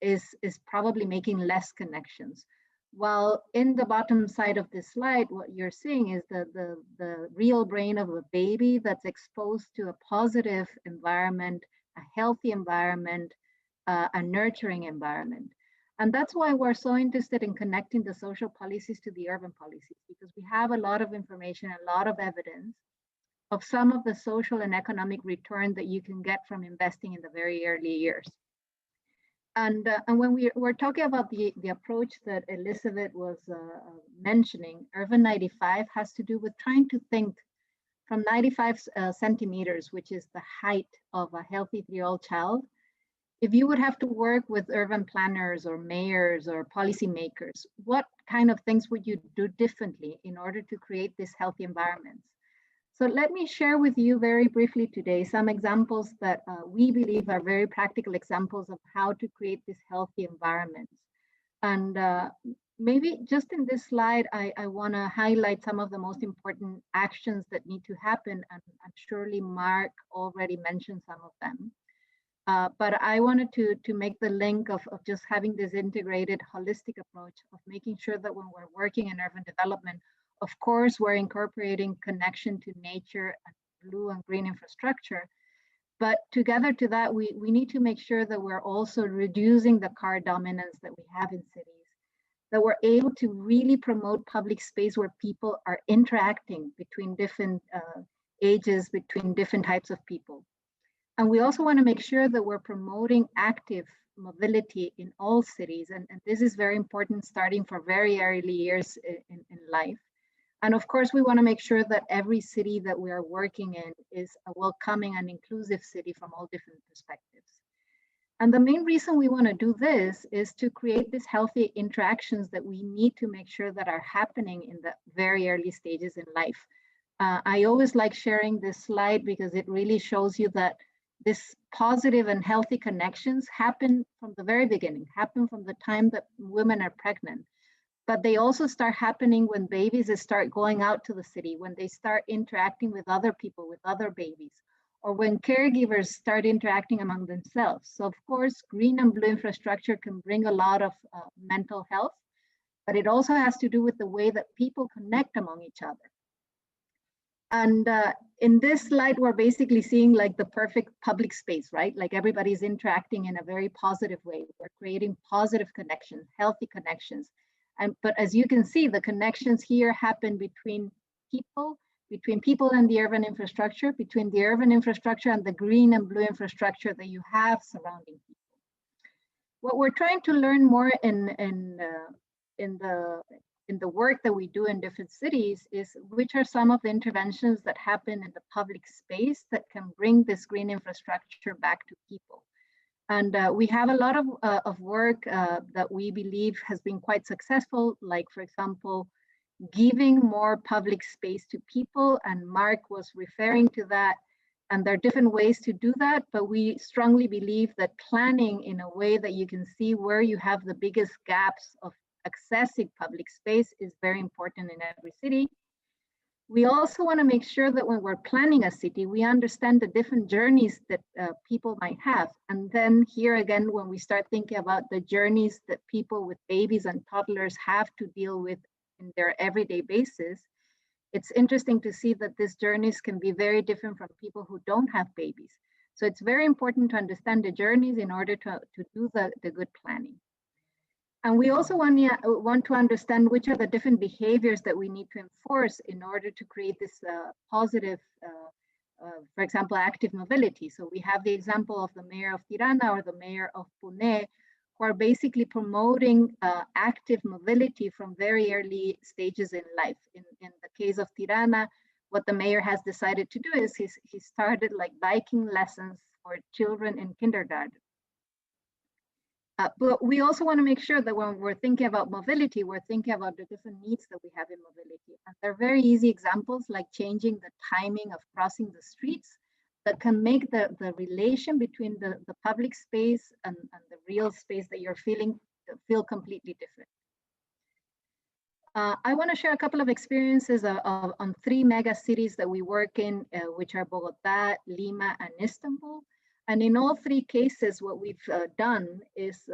is probably making less connections. While in the bottom side of this slide, what you're seeing is the real brain of a baby that's exposed to a positive environment, a healthy environment, a nurturing environment. And that's why we're so interested in connecting the social policies to the urban policies, because we have a lot of information, a lot of evidence of some of the social and economic return that you can get from investing in the very early years. And when we're talking about the approach that Elizabeth was mentioning, Urban 95 has to do with trying to think from 95 centimeters, which is the height of a healthy 3-year-old child. If you would have to work with urban planners or mayors or policymakers, what kind of things would you do differently in order to create these healthy environments? So let me share with you very briefly today some examples that we believe are very practical examples of how to create these healthy environments. And maybe just in this slide, I want to highlight some of the most important actions that need to happen, and surely Mark already mentioned some of them. But I wanted to make the link of just having this integrated, holistic approach of making sure that when we're working in urban development, of course, we're incorporating connection to nature, and blue and green infrastructure. But together to that, we need to make sure that we're also reducing the car dominance that we have in cities, that we're able to really promote public space where people are interacting between different ages, between different types of people. And we also want to make sure that we're promoting active mobility in all cities. And this is very important starting for very early years in life. And of course, we want to make sure that every city that we are working in is a welcoming and inclusive city from all different perspectives. And the main reason we want to do this is to create these healthy interactions that we need to make sure that are happening in the very early stages in life. I always like sharing this slide because it really shows you that this positive and healthy connections happen from the very beginning, happen from the time that women are pregnant. But they also start happening when babies start going out to the city, when they start interacting with other people, with other babies, or when caregivers start interacting among themselves. So of course, green and blue infrastructure can bring a lot of mental health, but it also has to do with the way that people connect among each other. And in this slide, we're basically seeing like the perfect public space, right? Like everybody's interacting in a very positive way. We're creating positive connections, healthy connections. But as you can see, the connections here happen between people and the urban infrastructure, between the urban infrastructure and the green and blue infrastructure that you have surrounding people. What we're trying to learn more in the work that we do in different cities is which are some of the interventions that happen in the public space that can bring this green infrastructure back to people. And we have a lot of work that we believe has been quite successful, like, for example, giving more public space to people, and Mark was referring to that, and there are different ways to do that, but we strongly believe that planning in a way that you can see where you have the biggest gaps of accessing public space is very important in every city. We also want to make sure that when we're planning a city, we understand the different journeys that people might have. And then here again, when we start thinking about the journeys that people with babies and toddlers have to deal with in their everyday basis, it's interesting to see that these journeys can be very different from people who don't have babies. So it's very important to understand the journeys in order to do the good planning. And we also want to understand which are the different behaviors that we need to enforce in order to create this positive, for example, active mobility. So we have the example of the mayor of Tirana or the mayor of Pune, who are basically promoting active mobility from very early stages in life. In the case of Tirana, what the mayor has decided to do is he started like biking lessons for children in kindergarten. But we also want to make sure that when we're thinking about mobility, we're thinking about the different needs that we have in mobility. And they're very easy examples, like changing the timing of crossing the streets, that can make the relation between the public space and the real space that you're feel completely different. I want to share a couple of experiences on 3 mega cities that we work in, which are Bogota, Lima, and Istanbul. And in all 3 cases, what we've done is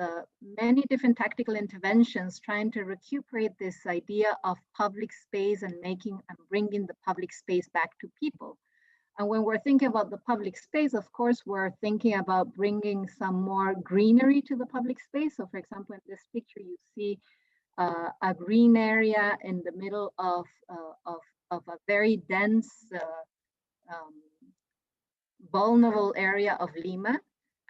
many different tactical interventions trying to recuperate this idea of public space and bringing the public space back to people. And when we're thinking about the public space, of course, we're thinking about bringing some more greenery to the public space. So for example, in this picture, you see a green area in the middle of a very dense, vulnerable area of Lima,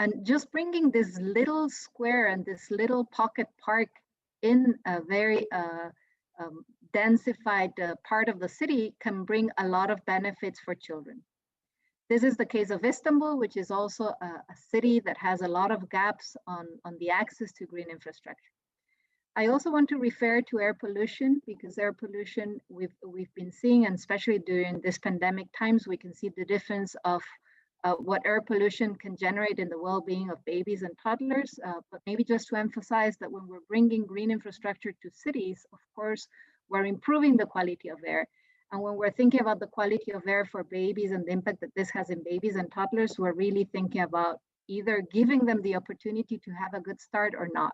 and just bringing this little square and this little pocket park in a very densified part of the city can bring a lot of benefits for children. This is the case of Istanbul, which is also a city that has a lot of gaps on the access to green infrastructure. I also want to refer to air pollution, because air pollution we've been seeing, and especially during this pandemic times, we can see the difference of what air pollution can generate in the well-being of babies and toddlers. But maybe just to emphasize that when we're bringing green infrastructure to cities, of course, we're improving the quality of air. And when we're thinking about the quality of air for babies and the impact that this has in babies and toddlers, we're really thinking about either giving them the opportunity to have a good start or not.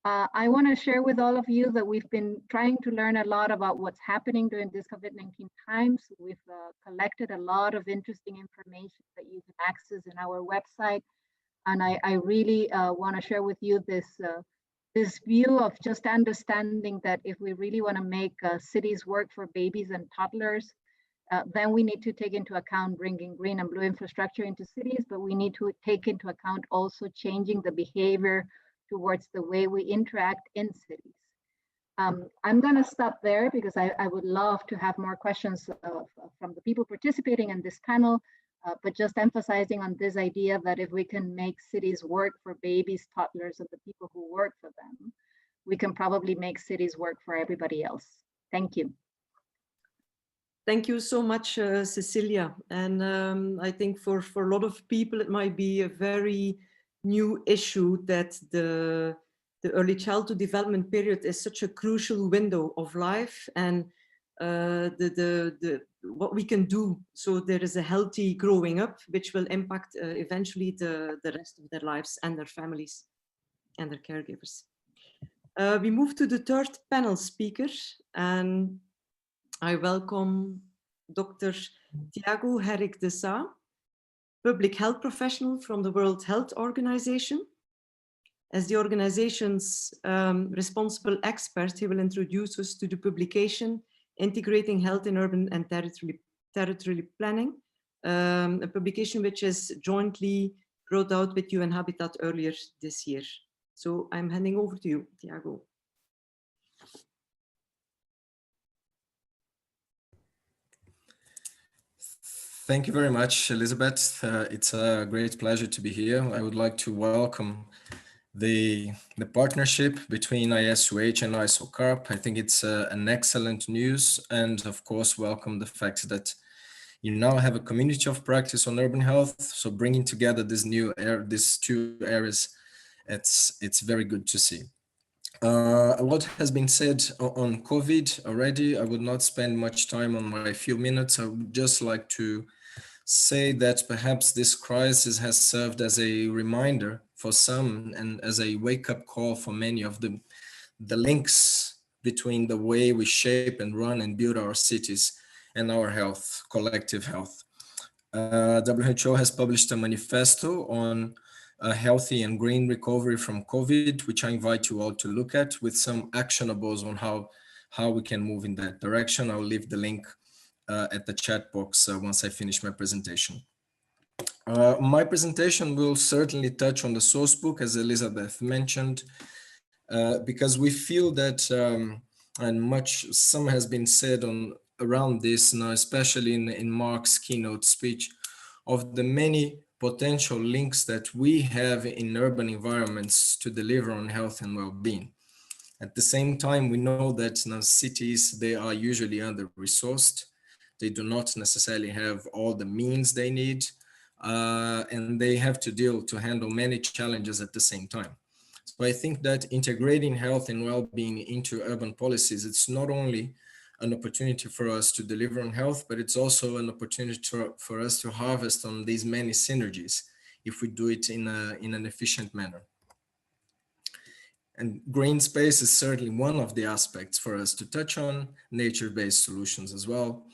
I want to share with all of you that we've been trying to learn a lot about what's happening during this COVID-19 times. We've collected a lot of interesting information that you can access in our website. And I really want to share with you this view of just understanding that if we really want to make cities work for babies and toddlers, then we need to take into account bringing green and blue infrastructure into cities, but we need to take into account also changing the behavior towards the way we interact in cities. I'm going to stop there because I would love to have more questions from the people participating in this panel, but just emphasizing on this idea that if we can make cities work for babies, toddlers, and the people who work for them, we can probably make cities work for everybody else. Thank you. Thank you so much, Cecilia. And I think for a lot of people, it might be a very new issue that the early childhood development period is such a crucial window of life, and what we can do so there is a healthy growing up, which will impact eventually the rest of their lives and their families and their caregivers. We move to the third panel speaker, and I welcome Dr. Thiago Herrick de Sá, public health professional from the World Health Organization. As the organization's responsible expert, he will introduce us to the publication Integrating Health in Urban and Territory Planning, a publication which is jointly brought out with UN Habitat earlier this year. So I'm handing over to you, Thiago. Thank you very much, Elizabeth. It's a great pleasure to be here. I would like to welcome the partnership between ISOH and ISOCARP. I think it's an excellent news, and of course, welcome the fact that you now have a community of practice on urban health. So bringing together these two areas, it's very good to see. A lot has been said on COVID already. I would not spend much time on my few minutes. I would just like to say that perhaps this crisis has served as a reminder for some and as a wake-up call for many of the links between the way we shape and run and build our cities and our health, collective health. WHO has published a manifesto on a healthy and green recovery from COVID, which I invite you all to look at, with some actionables on how we can move in that direction. I'll leave the link at the chat box once I finish my presentation. My presentation will certainly touch on the source book, as Elizabeth mentioned, because we feel that, and some has been said around this now, especially in Mark's keynote speech, of the many potential links that we have in urban environments to deliver on health and well-being. At the same time, we know that cities, they are usually under-resourced. They do not necessarily have all the means they need, and they have to handle many challenges at the same time. So I think that integrating health and well-being into urban policies, it's not only an opportunity for us to deliver on health, but it's also an opportunity for us to harvest on these many synergies if we do it in an efficient manner. And green space is certainly one of the aspects for us to touch on, nature-based solutions as well.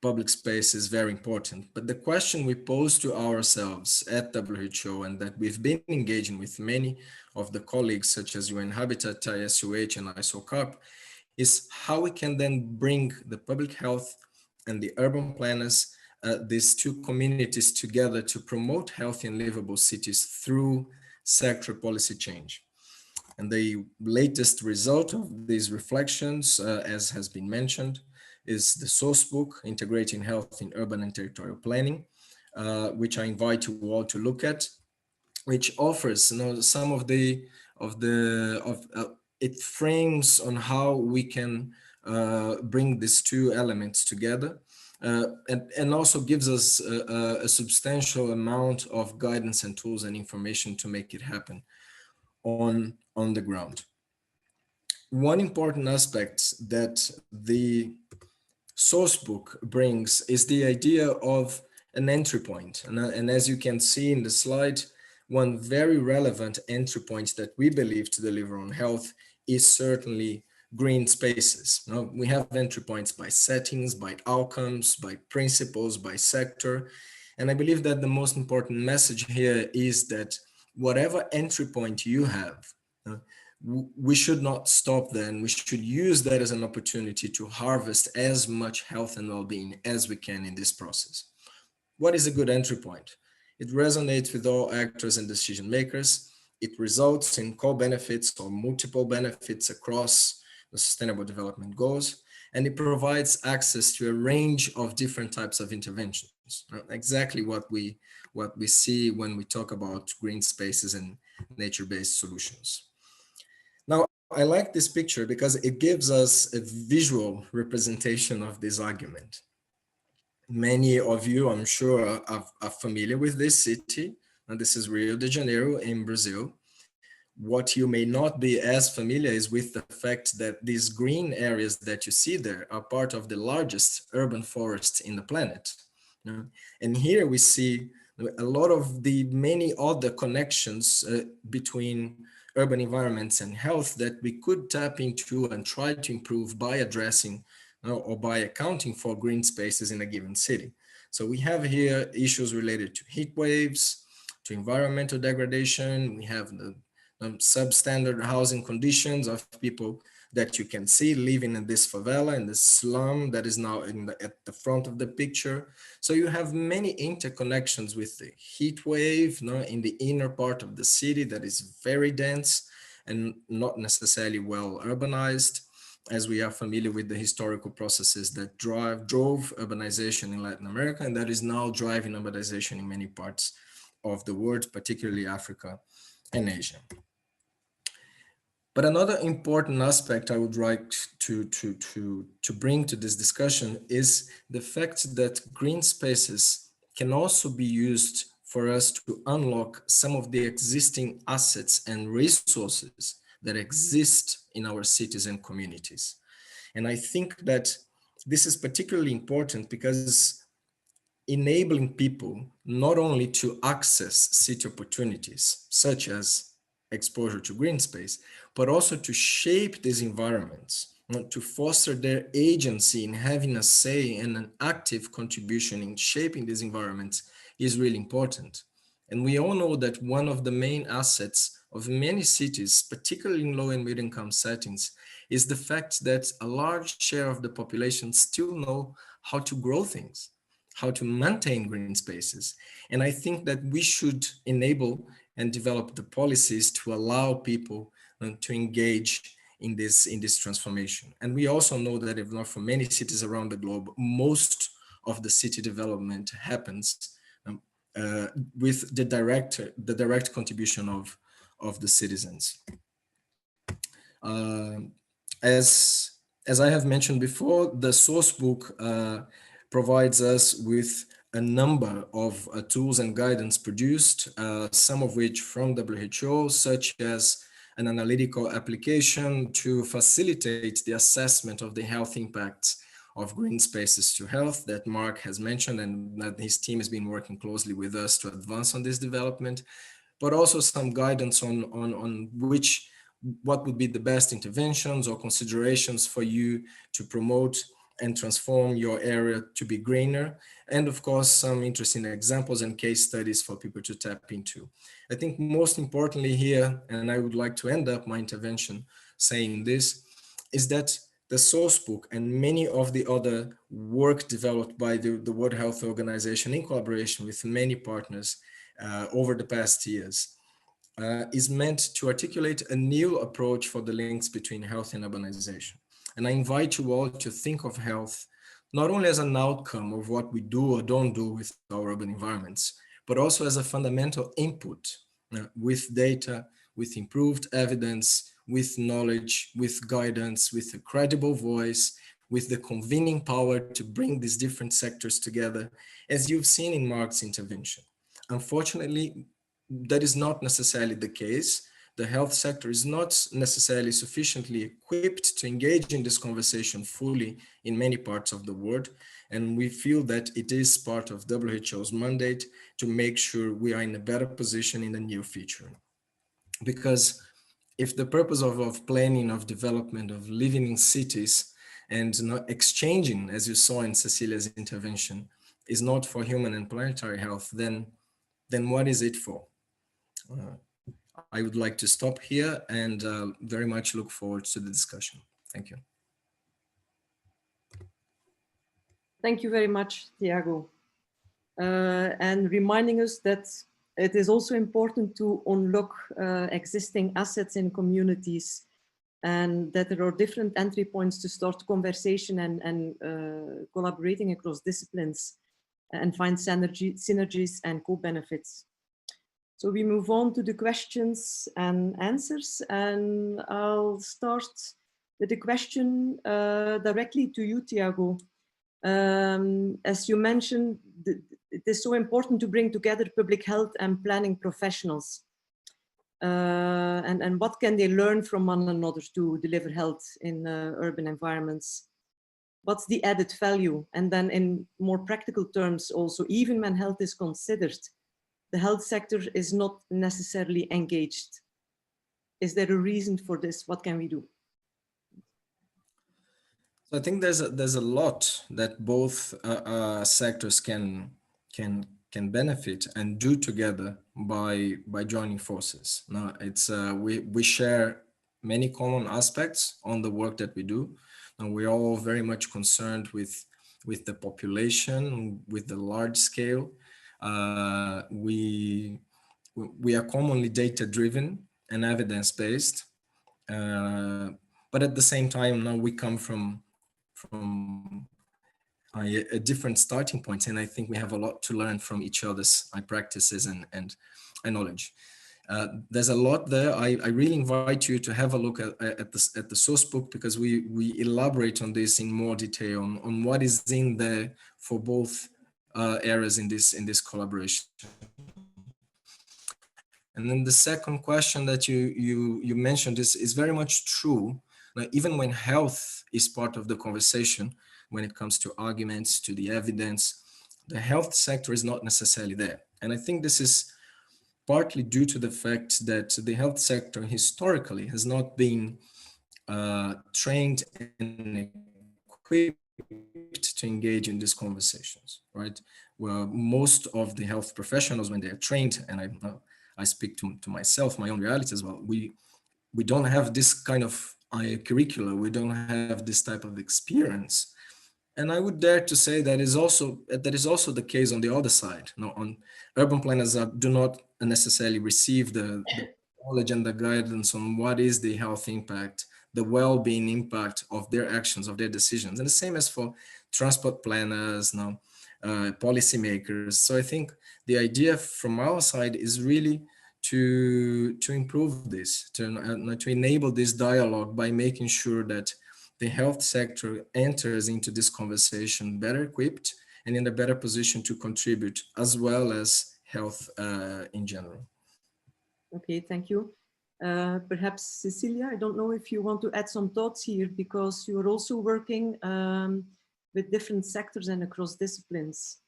Public space is very important, but the question we pose to ourselves at WHO, and that we've been engaging with many of the colleagues such as UN Habitat, ISOH and ISOCARP, is how we can then bring the public health and the urban planners, these two communities together to promote healthy and livable cities through sector policy change. And the latest result of these reflections, as has been mentioned, is the source book, Integrating Health in Urban and Territorial Planning, which I invite you all to look at, which offers some of it frames on how we can bring these two elements together, and also gives us a substantial amount of guidance and tools and information to make it happen on the ground. One important aspect that the source book brings is the idea of an entry point. And as you can see in the slide, one very relevant entry point that we believe to deliver on health is certainly green spaces. Now, we have entry points by settings, by outcomes, by principles, by sector. And I believe that the most important message here is that whatever entry point you have, we should not stop there, and we should use that as an opportunity to harvest as much health and well-being as we can in this process. What is a good entry point? It resonates with all actors and decision makers. It results in co-benefits or multiple benefits across the Sustainable Development Goals, and it provides access to a range of different types of interventions. Exactly what we see when we talk about green spaces and nature-based solutions. Now, I like this picture because it gives us a visual representation of this argument. Many of you, I'm sure, are familiar with this city, and this is Rio de Janeiro in Brazil. What you may not be as familiar is with the fact that these green areas that you see there are part of the largest urban forests in the planet. And here we see a lot of the many other connections between urban environments and health that we could tap into and try to improve by addressing or by accounting for green spaces in a given city. So we have here issues related to heat waves, to environmental degradation. We have the substandard housing conditions of people that you can see living in this favela, in this slum that is now at the front of the picture. So you have many interconnections with the heat wave in the inner part of the city that is very dense and not necessarily well urbanized, as we are familiar with the historical processes that drove urbanization in Latin America, and that is now driving urbanization in many parts of the world, particularly Africa and Asia. But another important aspect I would like to bring to this discussion is the fact that green spaces can also be used for us to unlock some of the existing assets and resources that exist in our cities and communities. And I think that this is particularly important because enabling people not only to access city opportunities, such as exposure to green space, but also to shape these environments, to foster their agency in having a say and an active contribution in shaping these environments is really important. And we all know that one of the main assets of many cities, particularly in low and middle income settings, is the fact that a large share of the population still know how to grow things, how to maintain green spaces. And I think that we should enable and develop the policies to allow people to engage in this transformation. And we also know that if not for many cities around the globe, most of the city development happens with the direct contribution of the citizens. As I have mentioned before, the source book provides us with a number of tools and guidance produced, some of which from WHO, such as an analytical application to facilitate the assessment of the health impacts of green spaces to health that Mark has mentioned, and that his team has been working closely with us to advance on this development, but also some guidance on what would be the best interventions or considerations for you to promote and transform your area to be greener. And of course, some interesting examples and case studies for people to tap into. I think most importantly here, and I would like to end up my intervention saying this, is that the source book and many of the other work developed by the World Health Organization in collaboration with many partners over the past years is meant to articulate a new approach for the links between health and urbanization. And I invite you all to think of health not only as an outcome of what we do or don't do with our urban environments, but also as a fundamental input with data, with improved evidence, with knowledge, with guidance, with a credible voice, with the convening power to bring these different sectors together, as you've seen in Mark's intervention. Unfortunately, that is not necessarily the case. The health sector is not necessarily sufficiently equipped to engage in this conversation fully in many parts of the world. And we feel that it is part of WHO's mandate to make sure we are in a better position in the near future. Because if the purpose of planning, of development, of living in cities and not exchanging, as you saw in Cecilia's intervention, is not for human and planetary health, then what is it for? I would like to stop here and very much look forward to the discussion. Thank you. Thank you very much, Thiago. And reminding us that it is also important to unlock existing assets in communities, and that there are different entry points to start conversation and collaborating across disciplines and find synergies and co-benefits. So we move on to the questions and answers, and I'll start with the question directly to you, Thiago. As you mentioned, it is so important to bring together public health and planning professionals. And what can they learn from one another to deliver health in urban environments? What's the added value? And then in more practical terms also, even when health is considered, the health sector is not necessarily engaged. Is there a reason for this? What can we do? So I think there's a lot that both sectors can benefit and do together by joining forces. Now it's we share many common aspects on the work that we do, and we're all very much concerned with the population, with the large scale. We are commonly data driven and evidence based, but at the same time now we come from a different starting point, and I think we have a lot to learn from each other's practices and knowledge. There's a lot there. I really invite you to have a look at the source book, because we elaborate on this in more detail on what is in there for both areas in this collaboration. And then the second question that you mentioned is very much true. Even when health is part of the conversation, when it comes to arguments, to the evidence, the health sector is not necessarily there. And I think this is partly due to the fact that the health sector historically has not been trained and equipped to engage in these conversations, right? Well, most of the health professionals, when they're trained, and I speak to myself, my own reality as well, we don't have this kind of curricula, we don't have this type of experience. And I would dare to say that is also the case on the other side. On urban planners do not necessarily receive the knowledge and the guidance on what is the health impact, the well-being impact of their actions, of their decisions. And the same as for transport planners, policymakers. So I think the idea from our side is really to improve this, to enable this dialogue by making sure that the health sector enters into this conversation better equipped and in a better position to contribute, as well as health in general. Okay, thank you. Perhaps Cecilia, I don't know if you want to add some thoughts here, because you are also working with different sectors and across disciplines.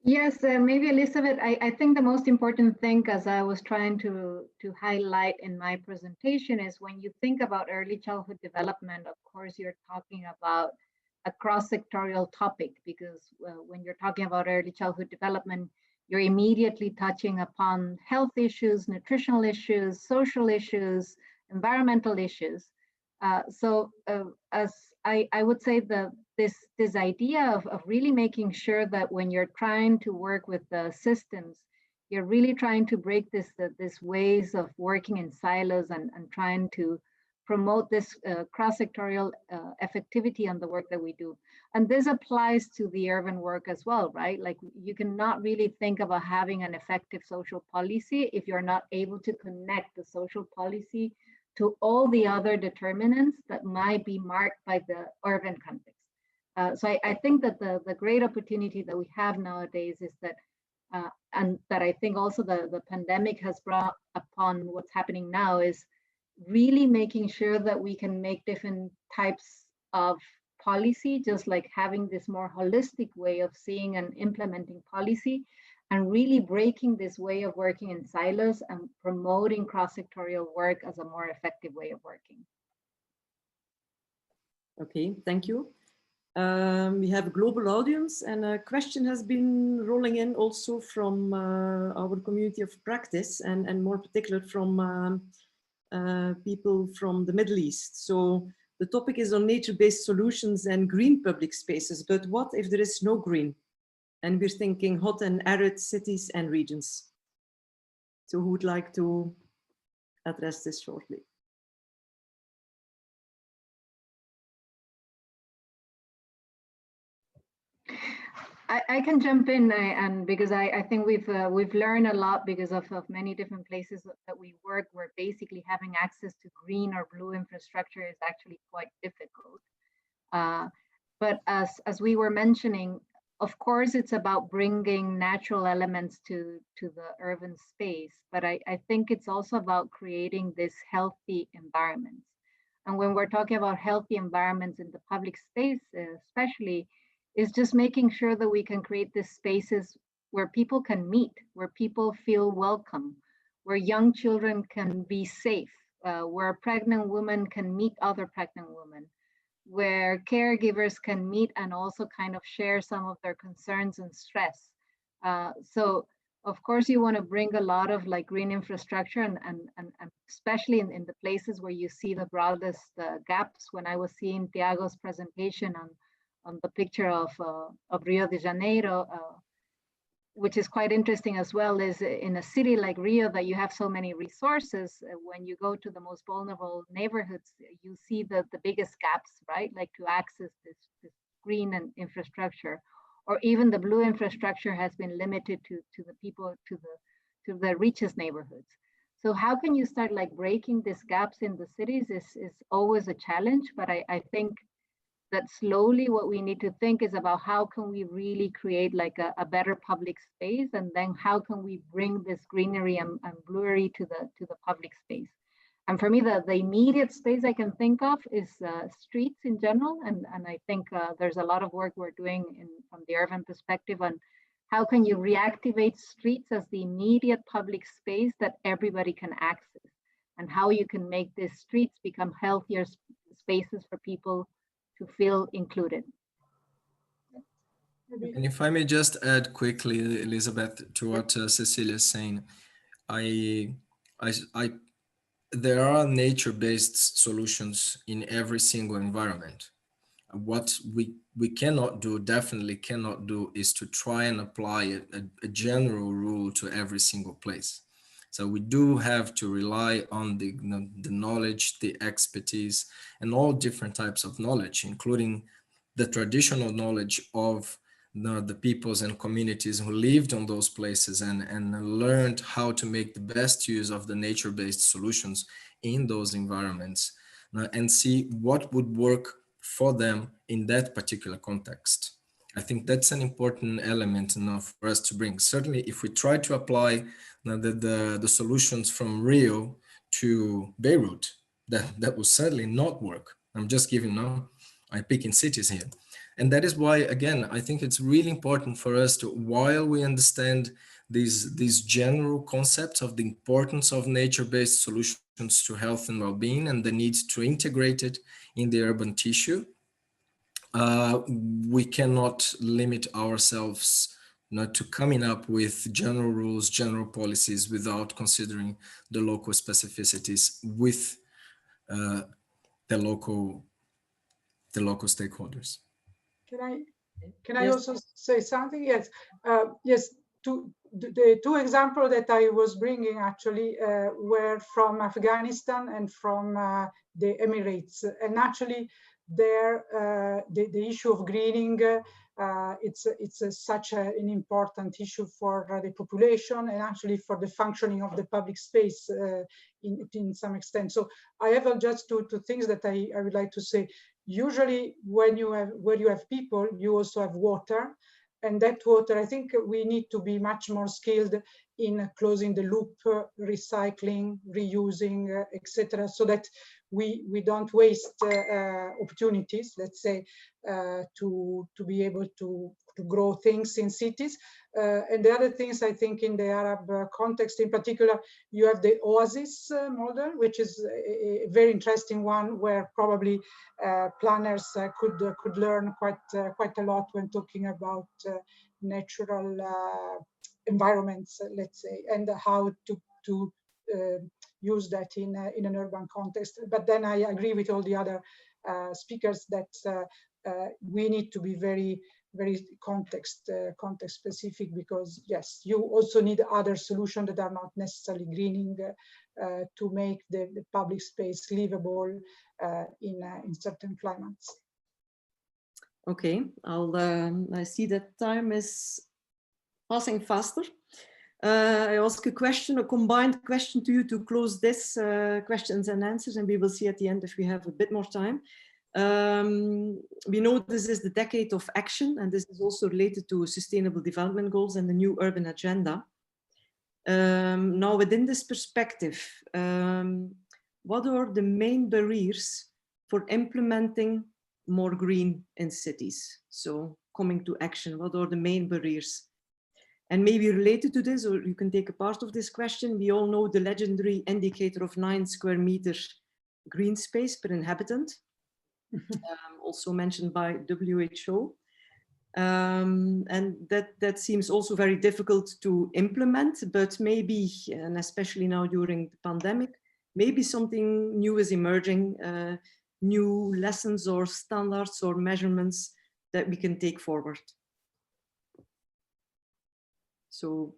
Yes, maybe Elizabeth, I think the most important thing, as I was trying to highlight in my presentation, is when you think about early childhood development, of course, you're talking about a cross-sectorial topic, because when you're talking about early childhood development, you're immediately touching upon health issues, nutritional issues, social issues, environmental issues. So as I would say this idea of really making sure that when you're trying to work with the systems, you're really trying to break this ways of working in silos and trying to promote this cross-sectorial effectivity on the work that we do. And this applies to the urban work as well, right? Like, you cannot really think about having an effective social policy if you're not able to connect the social policy to all the other determinants that might be marked by the urban context. So I think that the great opportunity that we have nowadays is that, and that I think also the pandemic has brought upon what's happening now, is really making sure that we can make different types of policy, just like having this more holistic way of seeing and implementing policy, and really breaking this way of working in silos and promoting cross-sectorial work as a more effective way of working. Okay, thank you. We have a global audience, and a question has been rolling in also from our community of practice, and more particular from people from the Middle East. So the topic is on nature-based solutions and green public spaces, but what if there is no green? And we're thinking hot and arid cities and regions. So who would like to address this shortly? I can jump in, and because I think we've learned a lot because of many different places that we work, where basically having access to green or blue infrastructure is actually quite difficult. But as we were mentioning, of course, it's about bringing natural elements to the urban space, but I think it's also about creating this healthy environments. And when we're talking about healthy environments in the public space, especially, is just making sure that we can create these spaces where people can meet, where people feel welcome, where young children can be safe, where pregnant women can meet other pregnant women, where caregivers can meet and also kind of share some of their concerns and stress. So of course you want to bring a lot of like green infrastructure and especially in the places where you see the broadest gaps. When I was seeing Thiago's presentation on the picture of Rio de Janeiro, which is quite interesting as well, is in a city like Rio that you have so many resources, when you go to the most vulnerable neighborhoods, you see the biggest gaps, right? Like to access this green and infrastructure, or even the blue infrastructure has been limited to the people, to the richest neighborhoods. So how can you start like breaking these gaps in the cities is always a challenge, but I think that slowly what we need to think is about how can we really create like a better public space, and then how can we bring this greenery and bluery to the public space. And for me, the immediate space I can think of is streets in general, and I think there's a lot of work we're doing from the urban perspective on how can you reactivate streets as the immediate public space that everybody can access, and how you can make these streets become healthier spaces for people to feel included. And if I may just add quickly, Elizabeth, to what Cecilia is saying, there are nature-based solutions in every single environment. What we cannot do, definitely cannot do, is to try and apply a general rule to every single place. So we do have to rely on the knowledge, the expertise, and all different types of knowledge, including the traditional knowledge of the peoples and communities who lived on those places and learned how to make the best use of the nature-based solutions in those environments, and see what would work for them in that particular context. I think that's an important element for us to bring. Certainly, if we try to apply the solutions from Rio to Beirut, that will certainly not work. I'm just giving I'm picking cities here. And that is why, again, I think it's really important for us to, while we understand these general concepts of the importance of nature-based solutions to health and well-being and the need to integrate it in the urban tissue, we cannot limit ourselves to coming up with general rules, general policies without considering the local specificities with the local stakeholders. Can I also say something? Yes, yes. The two examples that I was bringing actually were from Afghanistan and from the Emirates, and actually there the issue of greening, it's such an important issue for the population and actually for the functioning of the public space in some extent. So I have just two things that I would like to say. Usually where you have people, you also have water, and that water, I think we need to be much more skilled in closing the loop, recycling, reusing, etc., so that we don't waste opportunities, let's say, to be able to grow things in cities. And the other things, I think, in the Arab context in particular, you have the oasis model, which is a very interesting one, where probably planners could learn quite a lot when talking about natural environments, let's say, and how to use that in an urban context. But then I agree with all the other speakers that we need to be very context specific, because yes, you also need other solutions that are not necessarily greening to make the public space livable in certain climates. Okay, I see that time is passing faster. I ask a combined question to you to close this questions and answers, and we will see at the end if we have a bit more time. We know this is the decade of action, and this is also related to Sustainable Development Goals and the new urban agenda. Now, within this perspective, what are the main barriers for implementing more green in cities? So coming to action, what are the main barriers? And maybe related to this, or you can take a part of this question, we all know the legendary indicator of 9 square meters green space per inhabitant, also mentioned by WHO. And that seems also very difficult to implement, but maybe, and especially now during the pandemic, maybe something new is emerging, new lessons or standards or measurements that we can take forward. So,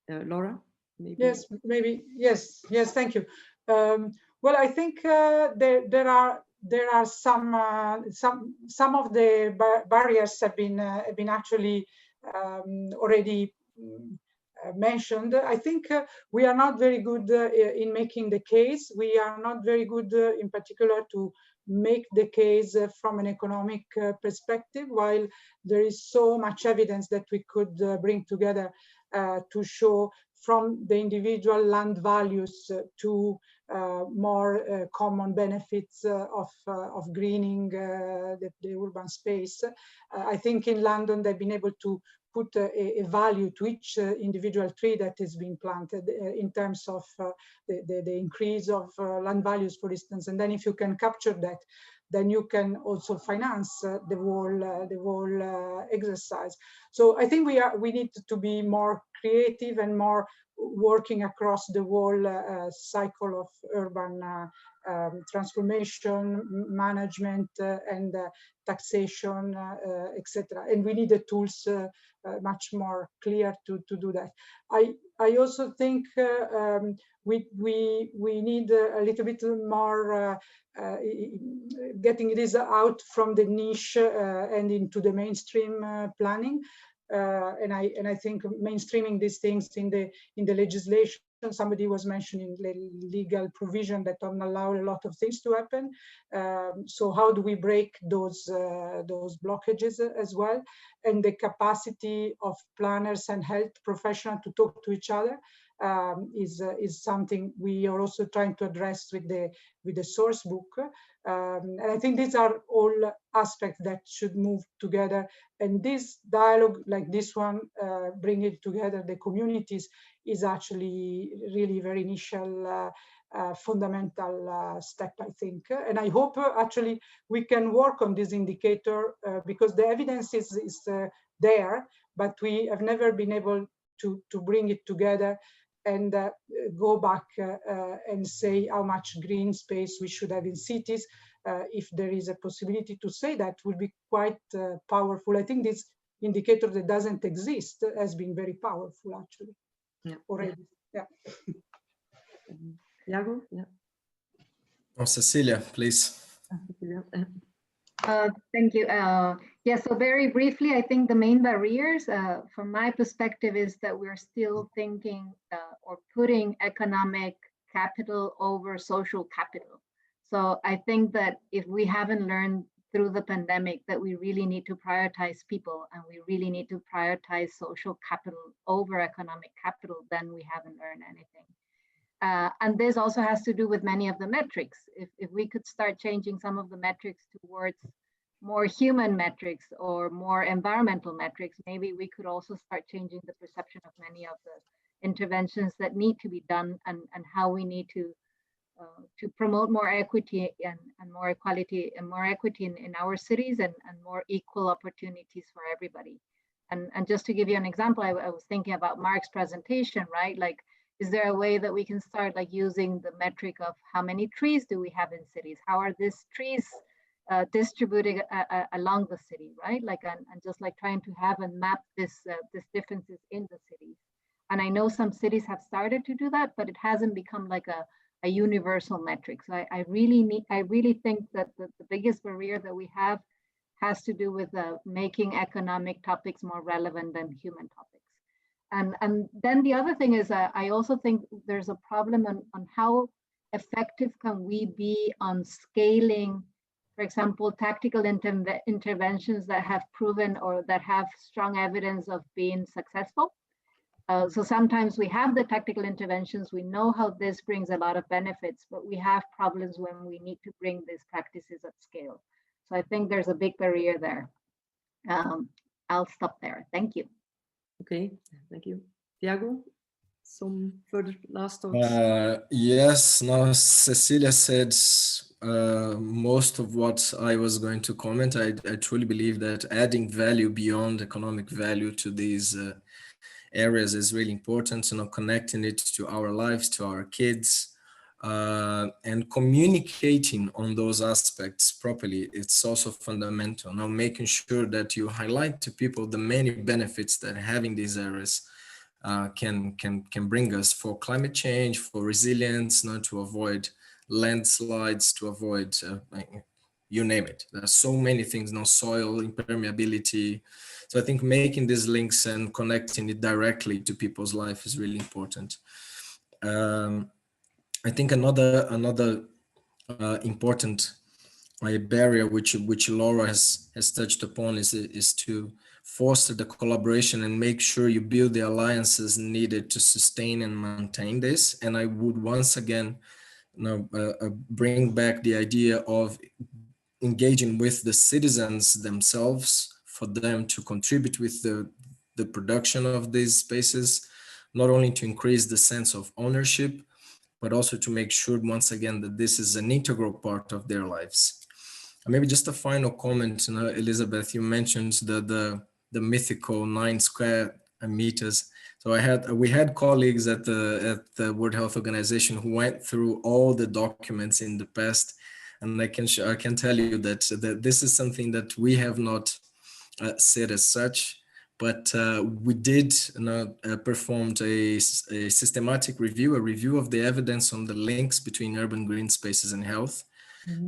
Laura, maybe. Yes, maybe. Yes, thank you. Well, I think there are some of the barriers have been actually already mentioned. I think we are not very good in making the case. We are not very good in particular to make the case from an economic perspective, while there is so much evidence that we could bring together to show from the individual land values to more common benefits of greening the urban space. I think in London they've been able to put a value to each individual tree that is being planted in terms of the increase of land values, for instance. And then if you can capture that, then you can also finance the whole exercise. So I think we need to be more creative and more working across the whole cycle of urban transformation, management, and taxation, etc. And we need the tools much more clear to do that. I also think we need a little bit more getting this out from the niche and into the mainstream planning. And I think mainstreaming these things in the legislation. Somebody was mentioning legal provision that don't allow a lot of things to happen. So how do we break those blockages as well? And the capacity of planners and health professionals to talk to each other is something we are also trying to address with the source book. And I think these are all aspects that should move together. And this dialogue, like this one, bringing together the communities, is actually really very initial, fundamental step, I think. And I hope actually we can work on this indicator because the evidence is there, but we have never been able to bring it together and go back and say how much green space we should have in cities. If there is a possibility to say that, will be quite powerful. I think this indicator that doesn't exist has been very powerful, actually. Yeah. Already. Yeah. Iago? Yeah. Oh, Cecilia, please. Thank you. Yeah, so very briefly, I think the main barriers from my perspective is that we're still thinking or putting economic capital over social capital. So I think that if we haven't learned through the pandemic that we really need to prioritize people and we really need to prioritize social capital over economic capital, then we haven't learned anything. And this also has to do with many of the metrics. If we could start changing some of the metrics towards more human metrics or more environmental metrics, maybe we could also start changing the perception of many of the interventions that need to be done and how we need to promote more equity and more equality and more equity in our cities and more equal opportunities for everybody. And just to give you an example, I was thinking about Mark's presentation, right? Like, is there a way that we can start like using the metric of how many trees do we have in cities? How are these trees distributed along the city, right? Like, and just like trying to have and map this differences in the cities. And I know some cities have started to do that, but it hasn't become like a universal metric. So I really think that the biggest barrier that we have has to do with making economic topics more relevant than human topics. And then the other thing is I also think there's a problem on how effective can we be on scaling, for example, tactical interventions that have proven or that have strong evidence of being successful. So sometimes we have the tactical interventions, we know how this brings a lot of benefits, but we have problems when we need to bring these practices at scale. So I think there's a big barrier there. I'll stop there. Thank you. Okay, thank you. Tiago, some further last thoughts? Yes, now Cecilia said most of what I was going to comment. I truly believe that adding value beyond economic value to these areas is really important, connecting it to our lives, to our kids, and communicating on those aspects properly. It's also fundamental. Now, making sure that you highlight to people the many benefits that having these areas can bring us for climate change, for resilience, to avoid landslides, to avoid you name it. There's so many things, soil impermeability. So I think making these links and connecting it directly to people's life is really important. I think another important barrier which Laura has touched upon is to foster the collaboration and make sure you build the alliances needed to sustain and maintain this. And I would once again bring back the idea of engaging with the citizens themselves for them to contribute with the production of these spaces, not only to increase the sense of ownership, but also to make sure once again that this is an integral part of their lives. And maybe just a final comment, Elizabeth, you mentioned the mythical 9 square meters. So we had colleagues at the World Health Organization who went through all the documents in the past, and I can tell you that this is something that we have not said as such, but we did performed a systematic review, a review of the evidence on the links between urban green spaces and health,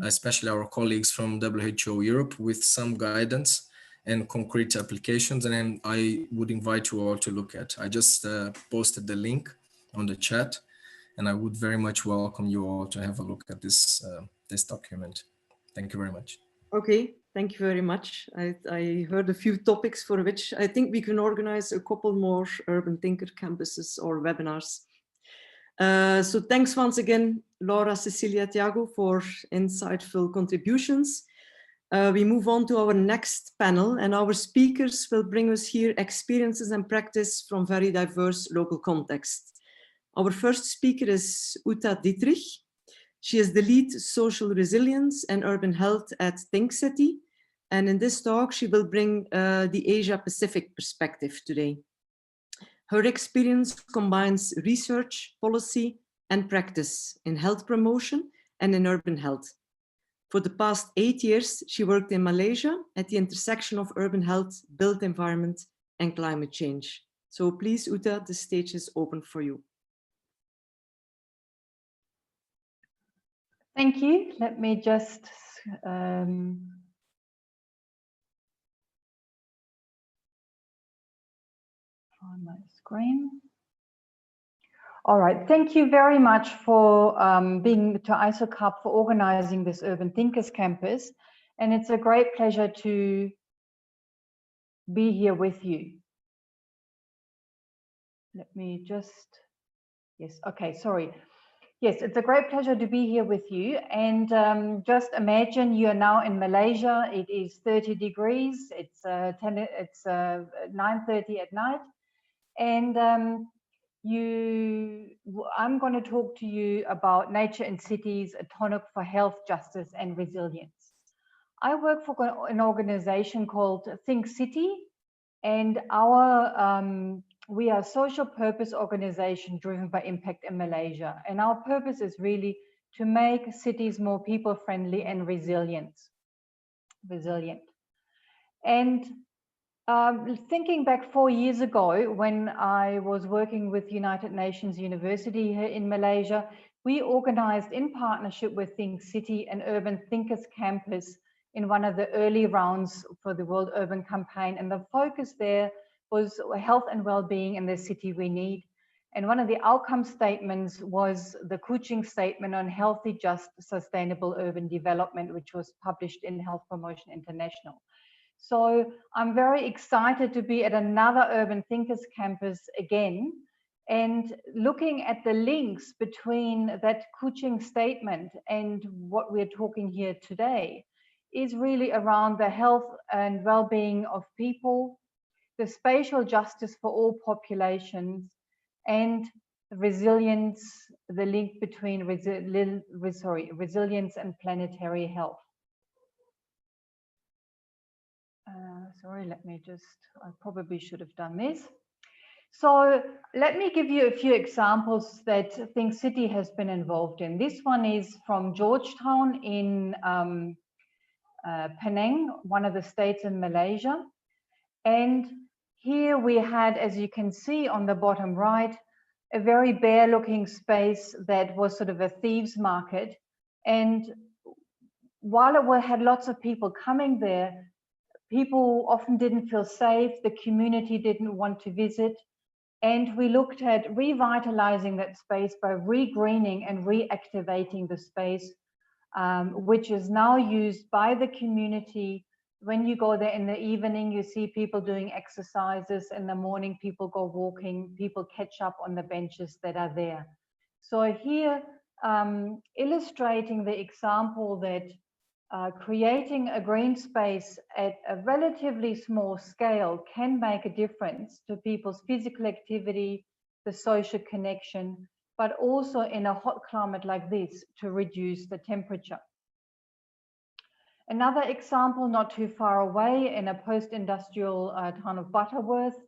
especially our colleagues from WHO Europe, with some guidance and concrete applications. And then I would invite you all to look at. I just posted the link on the chat, and I would very much welcome you all to have a look at this this document. Thank you very much. Okay, thank you very much. I heard a few topics for which I think we can organize a couple more Urban Thinker campuses or webinars. So thanks once again, Laura, Cecilia, Tiago, for insightful contributions. We move on to our next panel, and our speakers will bring us here experiences and practice from very diverse local contexts. Our first speaker is Uta Dietrich. She is the lead social resilience and urban health at Think City. And in this talk, she will bring the Asia Pacific perspective today. Her experience combines research, policy, and practice in health promotion and in urban health. For the past 8 years, she worked in Malaysia at the intersection of urban health, built environment, and climate change. So please, Uta, the stage is open for you. Thank you. Let me just find my screen. All right. Thank you very much for being to ISOCARP for organizing this Urban Thinkers Campus. And it's a great pleasure to be here with you. Let me just, yes, okay, sorry. Yes, it's a great pleasure to be here with you. And just imagine you are now in Malaysia. It is 30 degrees. It's 9:30 at night. And I'm going to talk to you about nature in cities, a tonic for health, justice, and resilience. I work for an organization called Think City, and we are a social purpose organization driven by impact in Malaysia. And our purpose is really to make cities more people-friendly and resilient. And thinking back 4 years ago, when I was working with United Nations University here in Malaysia, we organized in partnership with Think City an Urban Thinkers Campus in one of the early rounds for the World Urban Campaign. And the focus there was health and well-being in the city we need. And one of the outcome statements was the Kuching Statement on Healthy, Just, Sustainable Urban Development, which was published in Health Promotion International. So I'm very excited to be at another Urban Thinkers Campus again, and looking at the links between that Kuching Statement and what we're talking here today is really around the health and well-being of people, the spatial justice for all populations, and resilience, the link between resilience and planetary health. Sorry, let me just, I probably should have done this. So let me give you a few examples that Think City has been involved in. This one is from Georgetown in Penang, one of the states in Malaysia. And here we had, as you can see on the bottom right, a very bare looking space that was sort of a thieves market. And while it had lots of people coming there, people often didn't feel safe, the community didn't want to visit. And we looked at revitalizing that space by regreening and reactivating the space, which is now used by the community. When you go there in the evening, you see people doing exercises. In the morning, people go walking, people catch up on the benches that are there. So here, illustrating the example that creating a green space at a relatively small scale can make a difference to people's physical activity, the social connection, but also in a hot climate like this to reduce the temperature. Another example not too far away in a post-industrial town of Butterworth,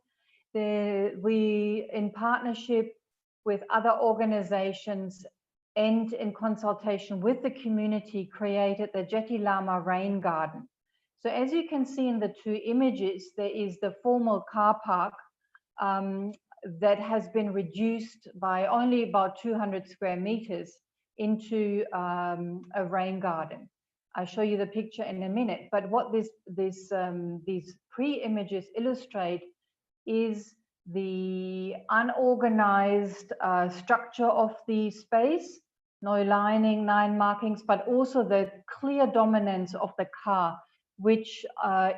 we, in partnership with other organizations and in consultation with the community, created the Jeti Lama Rain Garden. So as you can see in the two images, there is the formal car park that has been reduced by only about 200 square meters into a rain garden. I'll show you the picture in a minute, but what these pre-images illustrate is the unorganized structure of the space, no lining, 9 markings, but also the clear dominance of the car, which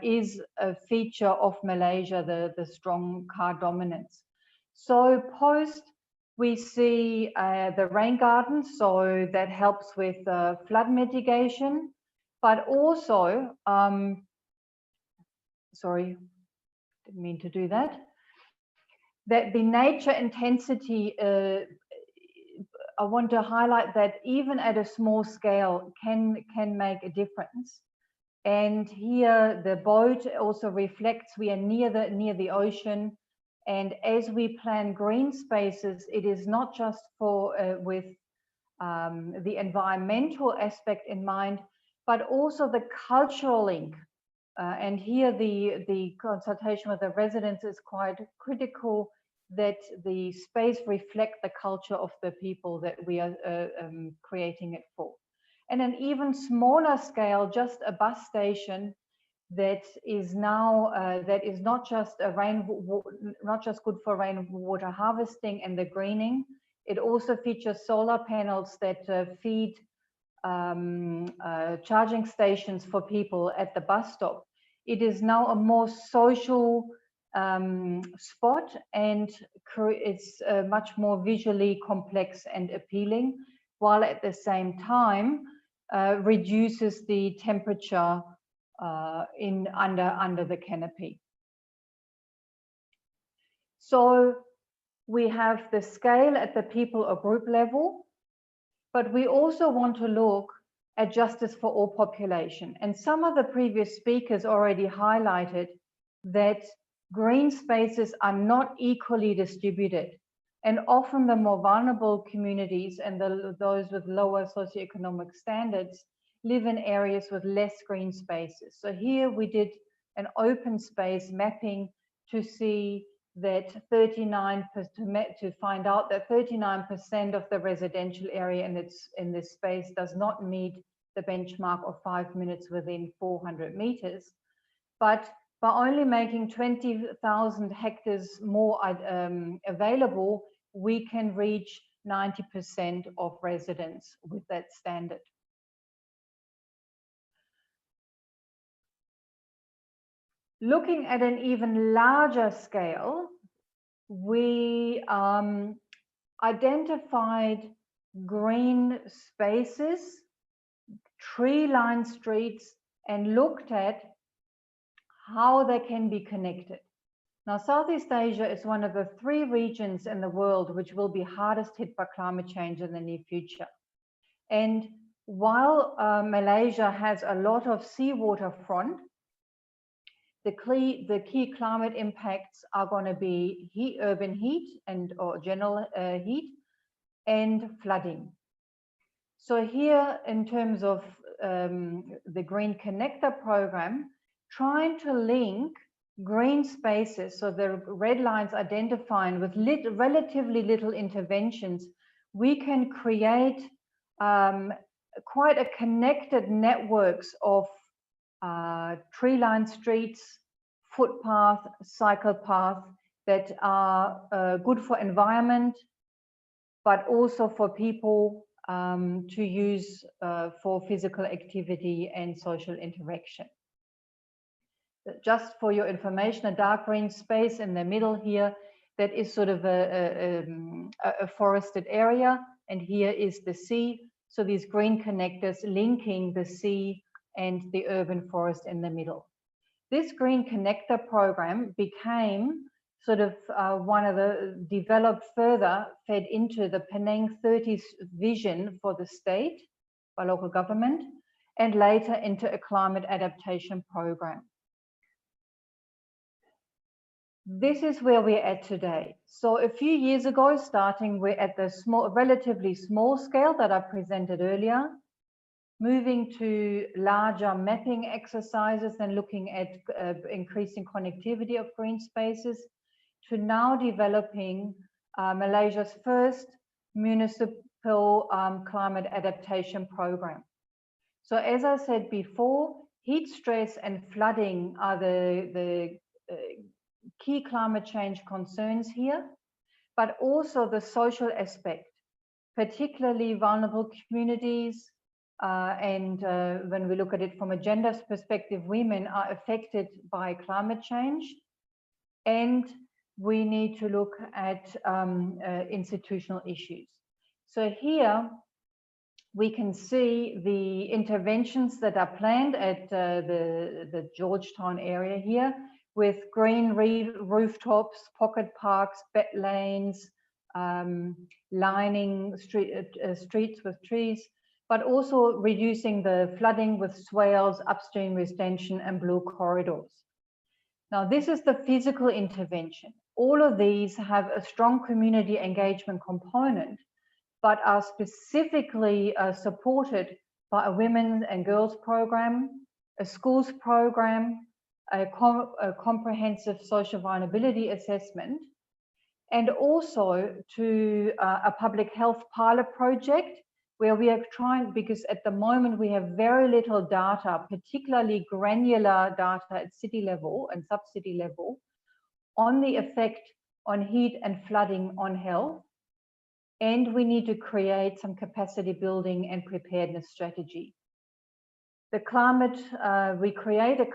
is a feature of Malaysia, the strong car dominance. So post, we see the rain garden, so that helps with flood mitigation, but also, sorry, didn't mean to do that, that the nature intensity, I want to highlight that even at a small scale can make a difference. And here the boat also reflects we are near the ocean. And as we plan green spaces, it is not just for with the environmental aspect in mind, but also the cultural link. And here the consultation with the residents is quite critical, that the space reflect the culture of the people that we are creating it for. And an even smaller scale, just a bus station that is now that is not just good for rainwater harvesting and the greening. It also features solar panels that feed charging stations for people at the bus stop. It is now a more social spot, and it's much more visually complex and appealing, while at the same time reduces the temperature under the canopy. So we have the scale at the people or group level, but we also want to look at justice for all population. And some of the previous speakers already highlighted that green spaces are not equally distributed. And often the more vulnerable communities and those with lower socioeconomic standards live in areas with less green spaces. So here we did an open space mapping to see that to find out that 39% of the residential area in this space does not meet the benchmark of 5 minutes within 400 meters. But by only making 20,000 hectares more available, we can reach 90% of residents with that standard. Looking at an even larger scale, we identified green spaces, tree-lined streets, and looked at how they can be connected. Now, Southeast Asia is one of the 3 regions in the world which will be hardest hit by climate change in the near future. And while Malaysia has a lot of seawater front, the key climate impacts are going to be urban heat or general heat and flooding. So here, in terms of the Green Connector program, trying to link green spaces, so the red lines identifying with relatively little interventions, we can create quite a connected networks of tree-lined streets, footpath, cycle path that are good for environment, but also for people to use for physical activity and social interaction. Just for your information, a dark green space in the middle here, that is sort of a forested area, and here is the sea. So these green connectors linking the sea and the urban forest in the middle. This Green Connector program became sort of one of the developed further, fed into the Penang 30s vision for the state by local government, and later into a climate adaptation program. This is where we're at today. So a few years ago, starting we're at the relatively small scale that I presented earlier, moving to larger mapping exercises and looking at increasing connectivity of green spaces, to now developing Malaysia's first municipal climate adaptation program. So as I said before, heat stress and flooding are the key climate change concerns here, but also the social aspect, particularly vulnerable communities, and when we look at it from a gender perspective, women are affected by climate change, and we need to look at institutional issues. So here we can see the interventions that are planned at the Georgetown area here, with green rooftops, pocket parks, bed lanes, lining streets with trees, but also reducing the flooding with swales, upstream retention, and blue corridors. Now, this is the physical intervention. All of these have a strong community engagement component, but are specifically supported by a women and girls program, a schools program, a comprehensive social vulnerability assessment, and also to a public health pilot project, where we are trying, because at the moment we have very little data, particularly granular data at city level and sub-city level, on the effect on heat and flooding on health. And we need to create some capacity building and preparedness strategy. The climate, we create a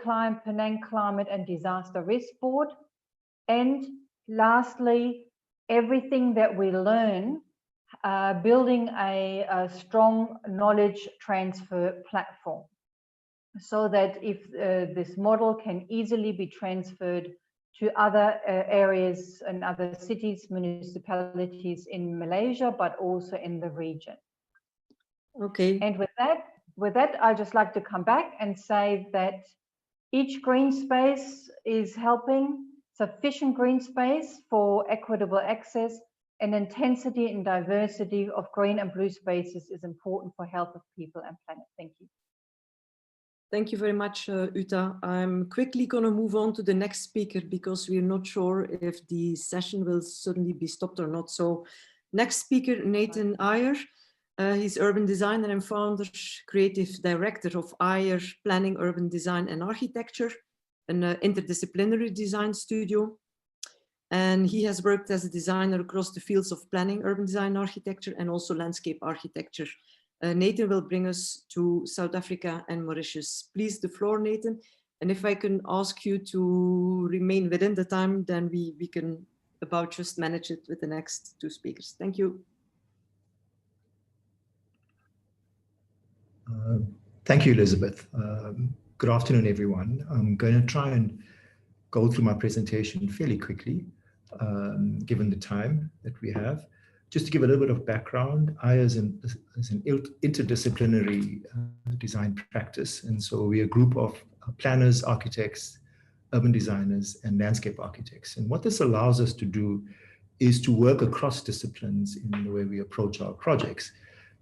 Penang Climate and Disaster Risk Board. And lastly, everything that we learn, building a strong knowledge transfer platform, so that if this model can easily be transferred to other areas and other cities, municipalities in Malaysia, but also in the region. Okay. And with that, I'd just like to come back and say that each green space is helping sufficient green space for equitable access, and intensity and diversity of green and blue spaces is important for health of people and planet. Thank you. Thank you very much, Uta. I'm quickly going to move on to the next speaker because we're not sure if the session will suddenly be stopped or not. So next speaker, Nathan Iyer. He's urban designer and founder, creative director of Iyer Planning, Urban Design and Architecture, an interdisciplinary design studio. And he has worked as a designer across the fields of planning, urban design, architecture, and also landscape architecture. Nathan will bring us to South Africa and Mauritius. Please, the floor, Nathan. And if I can ask you to remain within the time, then we can about just manage it with the next two speakers. Thank you. Thank you, Elizabeth. Good afternoon, everyone. I'm going to try and go through my presentation fairly quickly, given the time that we have. Just to give a little bit of background, ISA is an interdisciplinary design practice. And so we're a group of planners, architects, urban designers, and landscape architects. And what this allows us to do is to work across disciplines in the way we approach our projects.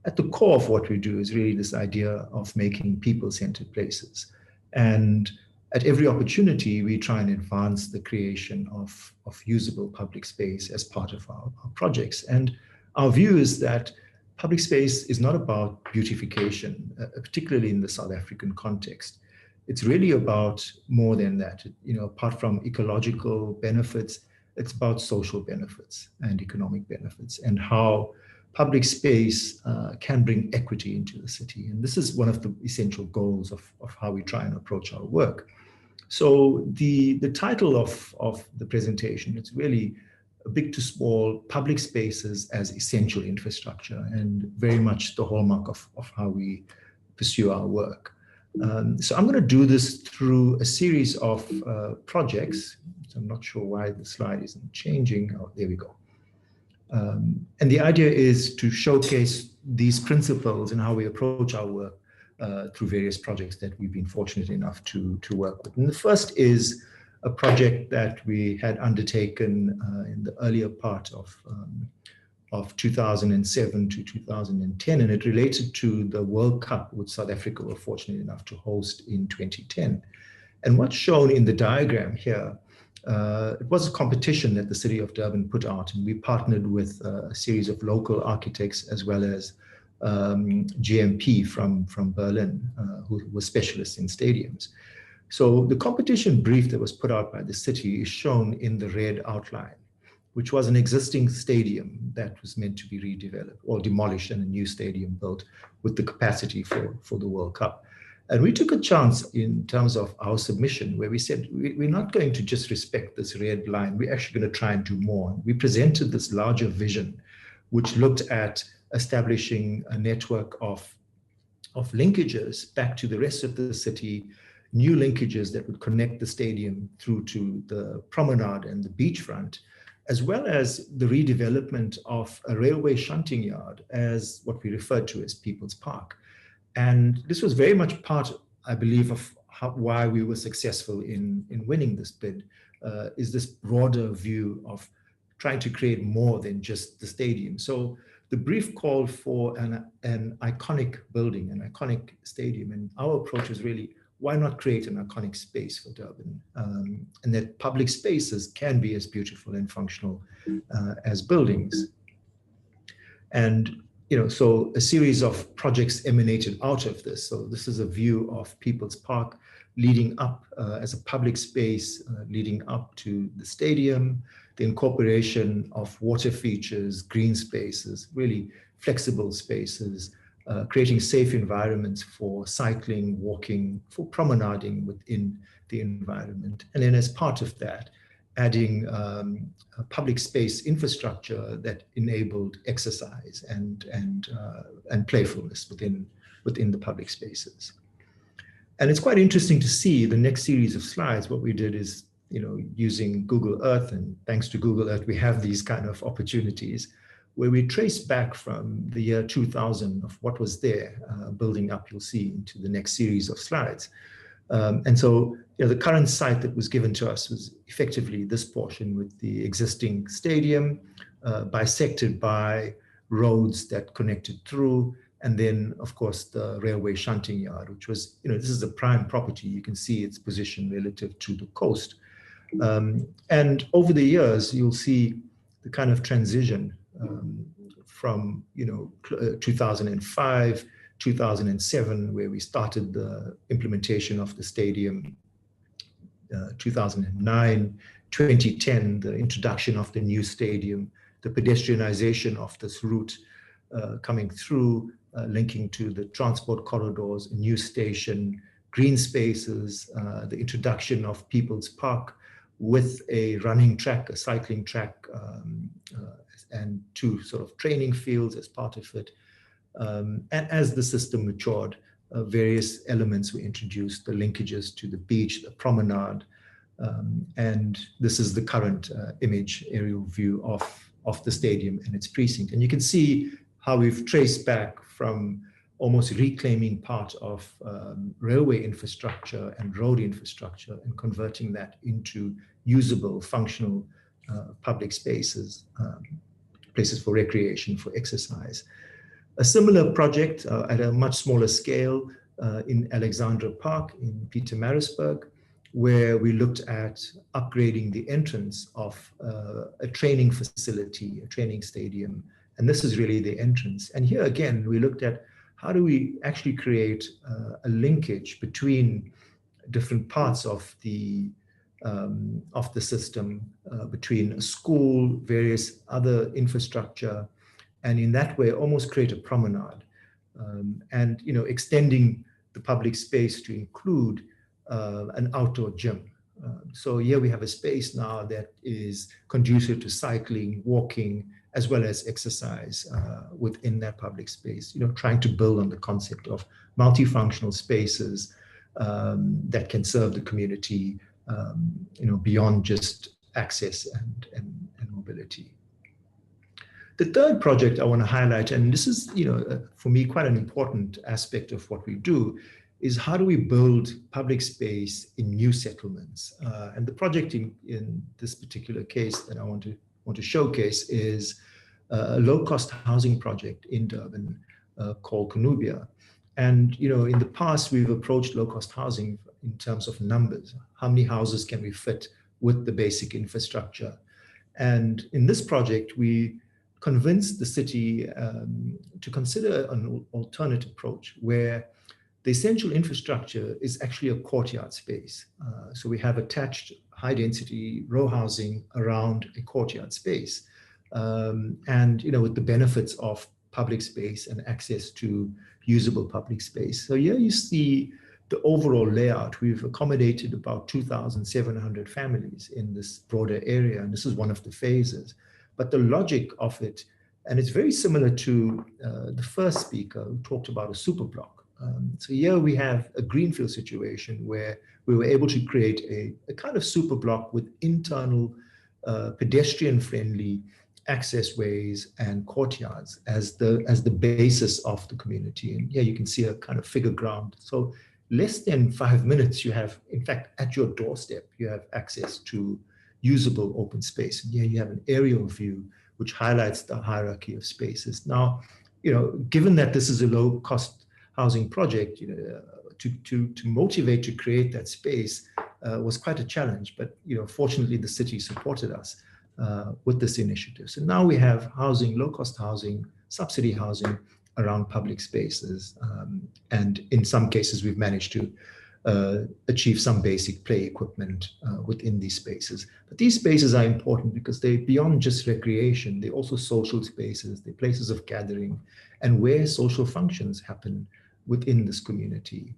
At the core of what we do is really this idea of making people-centered places. And at every opportunity, we try and advance the creation of usable public space as part of our projects. And our view is that public space is not about beautification, particularly in the South African context. It's really about more than that. Apart from ecological benefits, it's about social benefits and economic benefits, and how public space can bring equity into the city. And this is one of the essential goals of how we try and approach our work. So the title of the presentation, it's really big to small public spaces as essential infrastructure, and very much the hallmark of how we pursue our work. So I'm going to do this through a series of projects. So I'm not sure why the slide isn't changing. Oh, there we go. And the idea is to showcase these principles and how we approach our work through various projects that we've been fortunate enough to work with. And the first is a project that we had undertaken in the earlier part of 2007 to 2010, and it related to the World Cup, which South Africa were fortunate enough to host in 2010. And what's shown in the diagram here, it was a competition that the city of Durban put out, and we partnered with a series of local architects as well as GMP from Berlin, who were specialists in stadiums. So the competition brief that was put out by the city is shown in the red outline, which was an existing stadium that was meant to be redeveloped or demolished and a new stadium built with the capacity for the World Cup. And we took a chance in terms of our submission where we said, we're not going to just respect this red line, we're actually going to try and do more. We presented this larger vision, which looked at establishing a network of linkages back to the rest of the city, new linkages that would connect the stadium through to the promenade and the beachfront, as well as the redevelopment of a railway shunting yard as what we referred to as People's Park. And this was very much part, I believe, of why we were successful in winning this bid, is this broader view of trying to create more than just the stadium. So the brief called for an iconic building, an iconic stadium, and our approach was really, why not create an iconic space for Durban? And that public spaces can be as beautiful and functional as buildings. And so a series of projects emanated out of this. So this is a view of People's Park leading up as a public space, leading up to the stadium, the incorporation of water features, green spaces, really flexible spaces, creating safe environments for cycling, walking, for promenading within the environment. And then as part of that, adding a public space infrastructure that enabled exercise and playfulness within the public spaces. And it's quite interesting to see the next series of slides. What we did is, using Google Earth, and thanks to Google Earth, we have these kind of opportunities where we trace back from the year 2000 of what was there, building up, you'll see, into the next series of slides. And so the current site that was given to us was effectively this portion with the existing stadium, bisected by roads that connected through, and then, of course, the railway shunting yard, which was, this is a prime property. You can see its position relative to the coast. And over the years, you'll see the kind of transition from, 2005, 2007, where we started the implementation of the stadium, 2009, 2010, the introduction of the new stadium, the pedestrianization of this route coming through, linking to the transport corridors, a new station, green spaces, the introduction of People's Park with a running track, a cycling track, and two sort of training fields as part of it. And as the system matured, various elements were introduced, the linkages to the beach, the promenade, And this is the current image, aerial view of the stadium and its precinct. And you can see how we've traced back from almost reclaiming part of railway infrastructure and road infrastructure and converting that into usable, functional public spaces, places for recreation, for exercise. A similar project at a much smaller scale in Alexandra Park in Pietermaritzburg, where we looked at upgrading the entrance of a training facility, a training stadium. And this is really the entrance. And here again, we looked at how do we actually create a linkage between different parts of the system, between a school, various other infrastructure, and in that way almost create a promenade, and extending the public space to include an outdoor gym. So here we have a space now that is conducive to cycling, walking, as well as exercise within that public space, trying to build on the concept of multifunctional spaces that can serve the community, beyond just access and mobility. The third project I want to highlight, and this is, for me, quite an important aspect of what we do, is how do we build public space in new settlements? And the project in this particular case that I want to showcase is a low-cost housing project in Durban called CANOPY. And in the past, we've approached low-cost housing in terms of numbers. How many houses can we fit with the basic infrastructure? And in this project, we convinced the city to consider an alternate approach where the essential infrastructure is actually a courtyard space. So we have attached high-density row housing around a courtyard space, and with the benefits of public space and access to usable public space. So here you see the overall layout. We've accommodated about 2,700 families in this broader area, and this is one of the phases. But the logic of it, and it's very similar to the first speaker who talked about a super block. So here we have a greenfield situation where we were able to create a kind of super block with internal pedestrian-friendly access ways and courtyards as the basis of the community. And here you can see a kind of figure ground. So less than 5 minutes, you have, in fact, at your doorstep, you have access to usable open space. And here you have an aerial view which highlights the hierarchy of spaces. Now, given that this is a low-cost housing project, to motivate to create that space was quite a challenge. But fortunately, the city supported us with this initiative. So now we have housing, low-cost housing, subsidy housing around public spaces, and in some cases we've managed to achieve some basic play equipment within these spaces. But these spaces are important because they're beyond just recreation. They're also social spaces. They're places of gathering and where social functions happen within this community.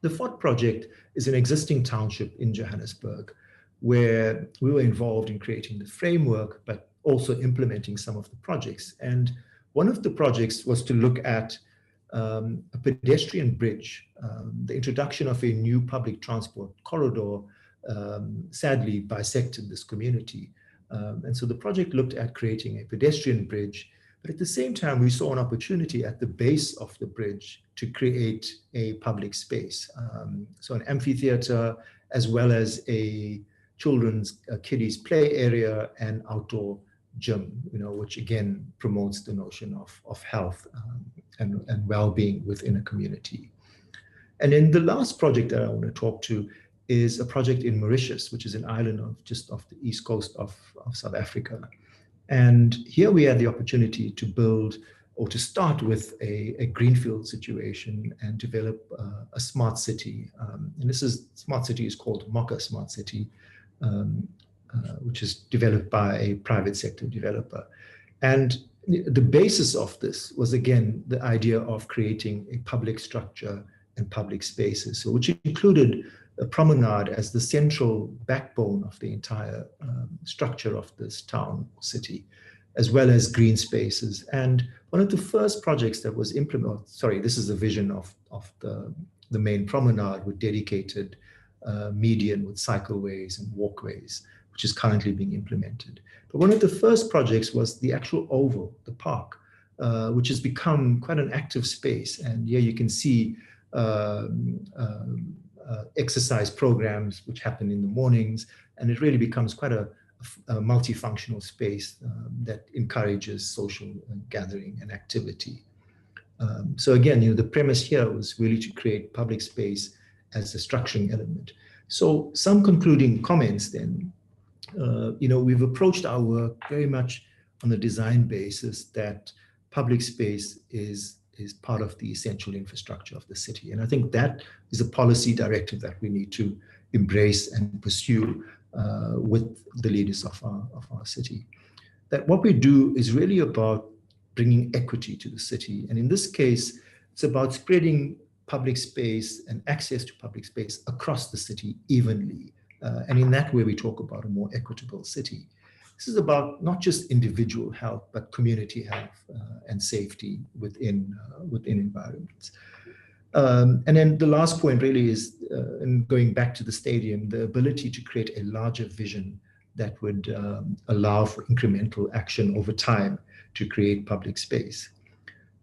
The Fort project is an existing township in Johannesburg where we were involved in creating the framework, but also implementing some of the projects. And one of the projects was to look at a pedestrian bridge. The introduction of a new public transport corridor sadly bisected this community. And so the project looked at creating a pedestrian bridge, but at the same time, we saw an opportunity at the base of the bridge to create a public space. So an amphitheater, as well as a children's kiddies play area and outdoor gym, which again promotes the notion of health and well-being within a community. And then the last project that I want to talk to is a project in Mauritius, which is an island just off the east coast of South Africa. And here we had the opportunity to build or to start with a greenfield situation and develop a smart city. And this smart city is called Mocha Smart City, which is developed by a private sector developer. And the basis of this was, again, the idea of creating a public structure and public spaces, so which included a promenade as the central backbone of the entire structure of this town or city, as well as green spaces. And one of the first projects that was implemented, this is the vision of the main promenade with dedicated median with cycleways and walkways, which is currently being implemented. But one of the first projects was the actual oval, the park, which has become quite an active space. And here you can see exercise programs which happen in the mornings, and it really becomes quite a multifunctional space that encourages social gathering and activity. So again, the premise here was really to create public space as a structuring element. So some concluding comments then. We've approached our work very much on the design basis that public space is part of the essential infrastructure of the city. And I think that is a policy directive that we need to embrace and pursue with the leaders of our city. That what we do is really about bringing equity to the city. And in this case, it's about spreading public space and access to public space across the city evenly. And in that way, we talk about a more equitable city. This is about not just individual health, but community health and safety within environments. And then the last point really is, and going back to the stadium, the ability to create a larger vision that would allow for incremental action over time to create public space.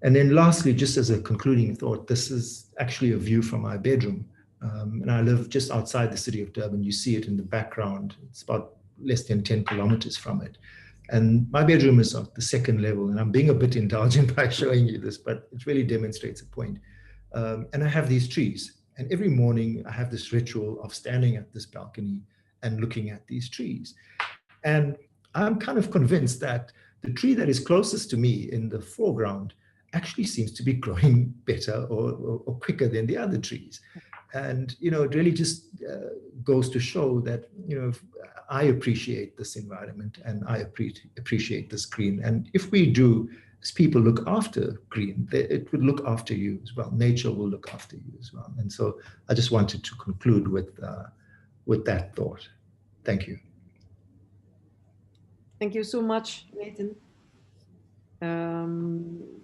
And then lastly, just as a concluding thought, this is actually a view from my bedroom. And I live just outside the city of Durban. You see it in the background. It's about less than 10 kilometers from it. And my bedroom is at the second level. And I'm being a bit indulgent by showing you this, but it really demonstrates a point. And I have these trees. And every morning I have this ritual of standing at this balcony and looking at these trees. And I'm kind of convinced that the tree that is closest to me in the foreground actually seems to be growing better or quicker than the other trees. And, it really just goes to show that, I appreciate this environment and I appreciate this green. And if we do, as people look after green, it would look after you as well. Nature will look after you as well. And so I just wanted to conclude with that thought. Thank you. Thank you so much, Nathan.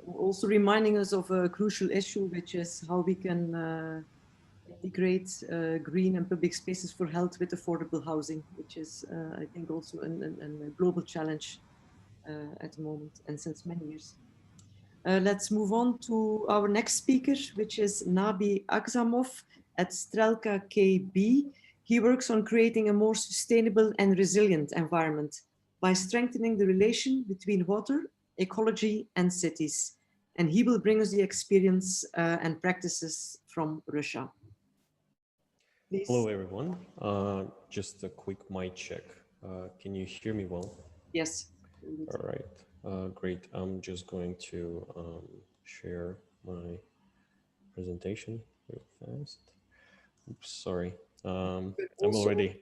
Also reminding us of a crucial issue, which is how we can integrate green and public spaces for health with affordable housing, which is, I think, also a global challenge at the moment and since many years. Let's move on to our next speaker, which is Nabi Aksamov at Strelka KB. He works on creating a more sustainable and resilient environment by strengthening the relation between water, ecology, and cities. And he will bring us the experience and practices from Russia. Please. Hello, everyone. Just a quick mic check. Can you hear me well? Yes. All right, great. I'm just going to share my presentation real fast. Oops, sorry. I'm already.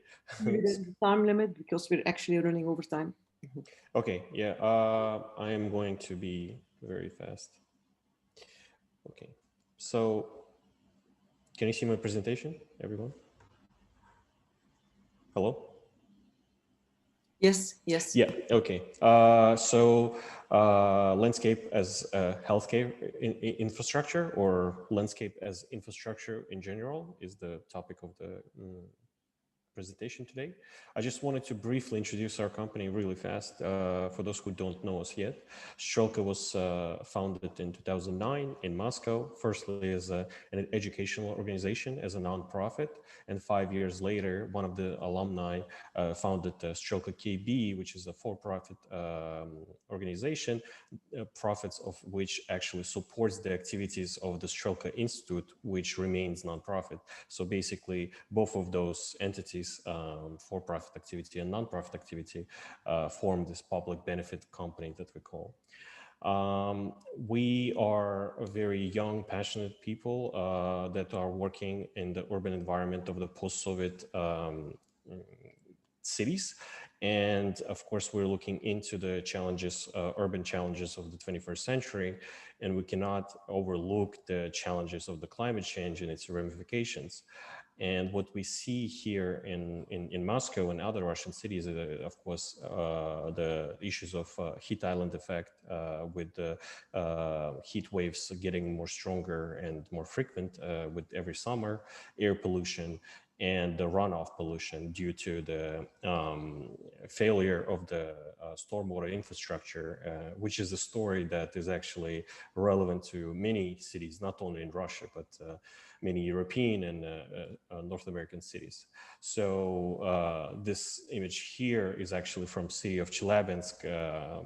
Time limit because we're actually running over time. Okay, yeah, I am going to be very fast. Okay, so can you see my presentation, everyone? Hello? Yes, yes. Yeah, okay. So landscape as healthcare infrastructure, or landscape as infrastructure in general, is the topic of the presentation today. I just wanted to briefly introduce our company really fast for those who don't know us yet. Strelka was founded in 2009 in Moscow, firstly as an educational organization, as a nonprofit, and 5 years later, one of the alumni founded Strelka KB, which is a for-profit organization, profits of which actually supports the activities of the Strelka Institute, which remains nonprofit. So basically, both of those entities, for-profit activity and non-profit activity, form this public benefit company that we call. We are a very young, passionate people that are working in the urban environment of the post-Soviet cities. And of course, we're looking into the challenges, urban challenges of the 21st century, and we cannot overlook the challenges of the climate change and its ramifications. And what we see here in Moscow and other Russian cities, of course, the issues of heat island effect with the heat waves getting more stronger and more frequent with every summer, air pollution, and the runoff pollution due to the failure of the stormwater infrastructure, which is a story that is actually relevant to many cities, not only in Russia, but many European and North American cities. So this image here is actually from city of Chelyabinsk. A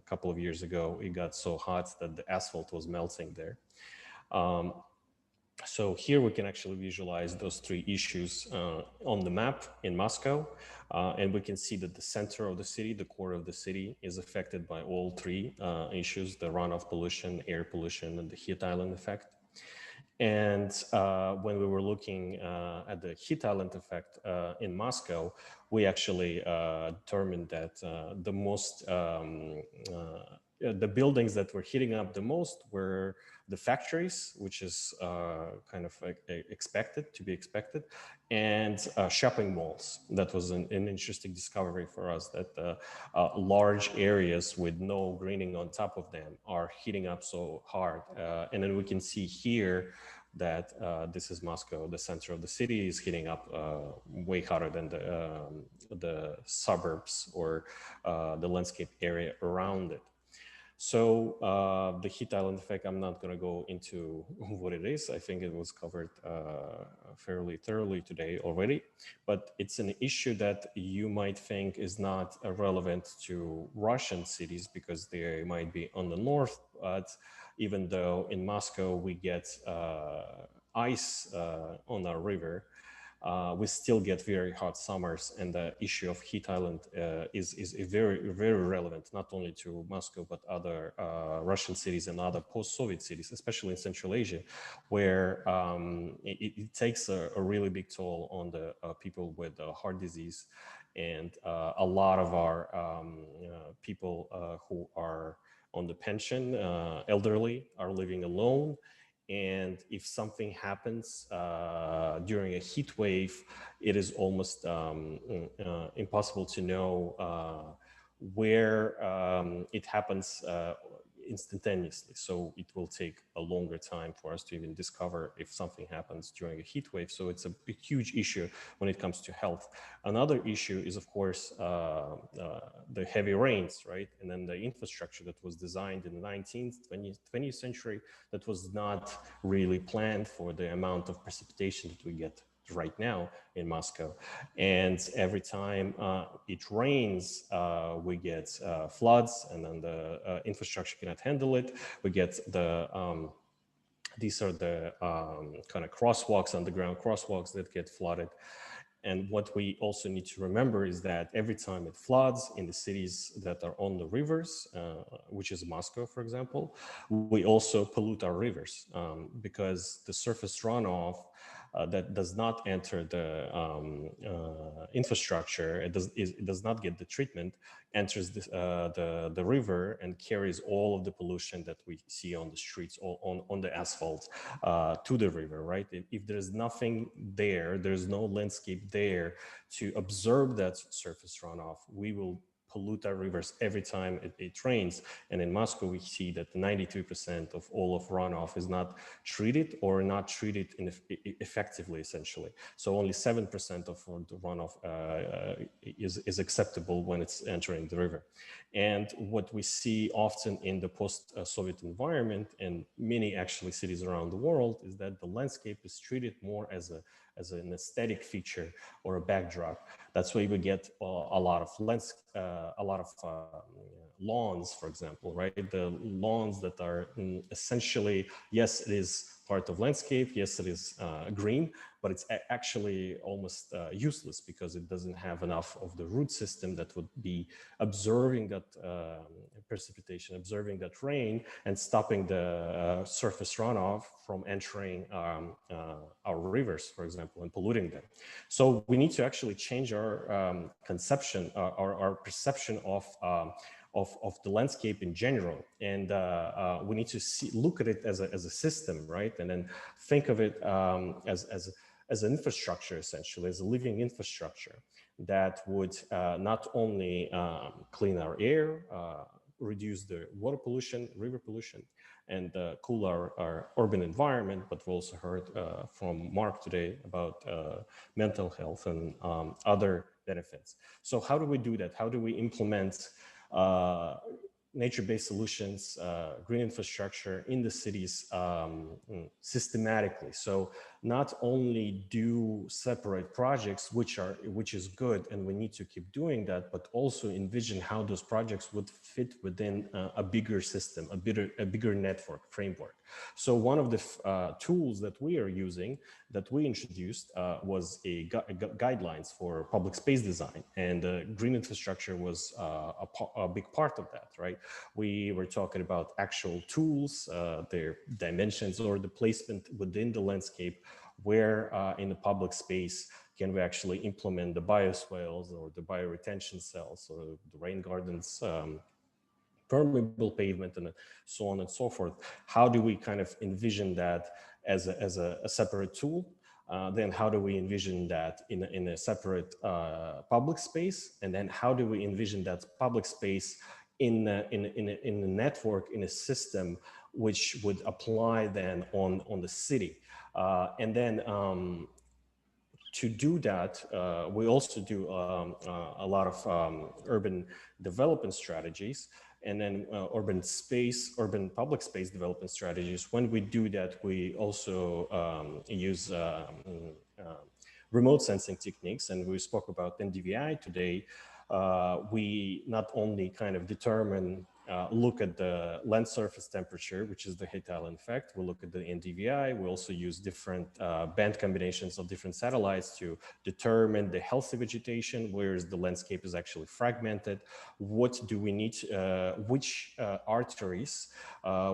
couple of years ago, it got so hot that the asphalt was melting there. So here we can actually visualize those three issues on the map in Moscow. And we can see that the center of the city, the core of the city, is affected by all three issues: the runoff pollution, air pollution, and the heat island effect. And when we were looking at the heat island effect in Moscow, we actually determined that the buildings that were heating up the most were the factories, which is kind of to be expected, and shopping malls. That was an interesting discovery for us, that large areas with no greening on top of them are heating up so hard. And then we can see here that this is Moscow, the center of the city is heating up way hotter than the suburbs or the landscape area around it. So the heat island effect, I'm not going to go into what it is. I think it was covered fairly thoroughly today already, but it's an issue that you might think is not relevant to Russian cities because they might be on the north, but even though in Moscow we get ice on our river, we still get very hot summers, and the issue of heat island is very, very relevant, not only to Moscow, but other Russian cities and other post-Soviet cities, especially in Central Asia, where it takes a really big toll on the people with heart disease. And a lot of our people who are on the pension, elderly, are living alone. And if something happens during a heat wave, it is almost impossible to know where it happens instantaneously. So it will take a longer time for us to even discover if something happens during a heat wave. So it's a huge issue when it comes to health. Another issue is, of course, the heavy rains, right? And then the infrastructure that was designed in the 19th, 20th century that was not really planned for the amount of precipitation that we get right now in Moscow. And every time it rains, we get floods, and then the infrastructure cannot handle it. We get the these are the kind of crosswalks, underground crosswalks that get flooded. And what we also need to remember is that every time it floods in the cities that are on the rivers, which is Moscow, for example, we also pollute our rivers because the surface runoff that does not enter the infrastructure, it does not get the treatment, enters the river and carries all of the pollution that we see on the streets, on the asphalt to the river, right? If there's nothing there, there's no landscape there to absorb that surface runoff, we will pollute our rivers every time it rains. And in Moscow, we see that 93% of all of runoff is not treated or not treated effectively, essentially. So only 7% of the runoff is acceptable when it's entering the river. And what we see often in the post-Soviet environment and many actually cities around the world is that the landscape is treated more as an aesthetic feature or a backdrop. That's why we get a lot of lawns, for example, right? The lawns that are essentially, yes, it is part of landscape, yes, it is green, but it's actually almost useless because it doesn't have enough of the root system that would be absorbing that precipitation, absorbing that rain, and stopping the surface runoff from entering our rivers, for example, and polluting them. So we need to actually change our conception, our perception of the landscape in general, and we need to look at it as a system, right? And then think of it as an infrastructure, essentially, as a living infrastructure that would not only clean our air, reduce the water pollution, river pollution, and cool our urban environment. But we also heard from Mark today about mental health and other benefits. So how do we do that? How do we implement nature-based solutions, green infrastructure in the cities systematically? So not only do separate projects, which is good, and we need to keep doing that, but also envision how those projects would fit within a bigger system, a bigger network framework. So one of the tools that we are using, that we introduced, was a guidelines for public space design, and green infrastructure was a big part of that, right? We were talking about actual tools, their dimensions, or the placement within the landscape, where in the public space can we actually implement the bioswales or the bioretention cells or the rain gardens, permeable pavement, and so on and so forth. How do we kind of envision that as a separate tool? Then how do we envision that in a separate public space? And then how do we envision that public space in a network, in a system, which would apply then on the city? And then to do that, we also do a lot of urban development strategies, and then urban public space development strategies. When we do that, we also use remote sensing techniques, and we spoke about NDVI today. We not only kind of determine, look at the land surface temperature, which is the heat island effect. We look at the NDVI. We also use different band combinations of different satellites to determine the healthy vegetation, whereas the landscape is actually fragmented. What do we need, which arteries,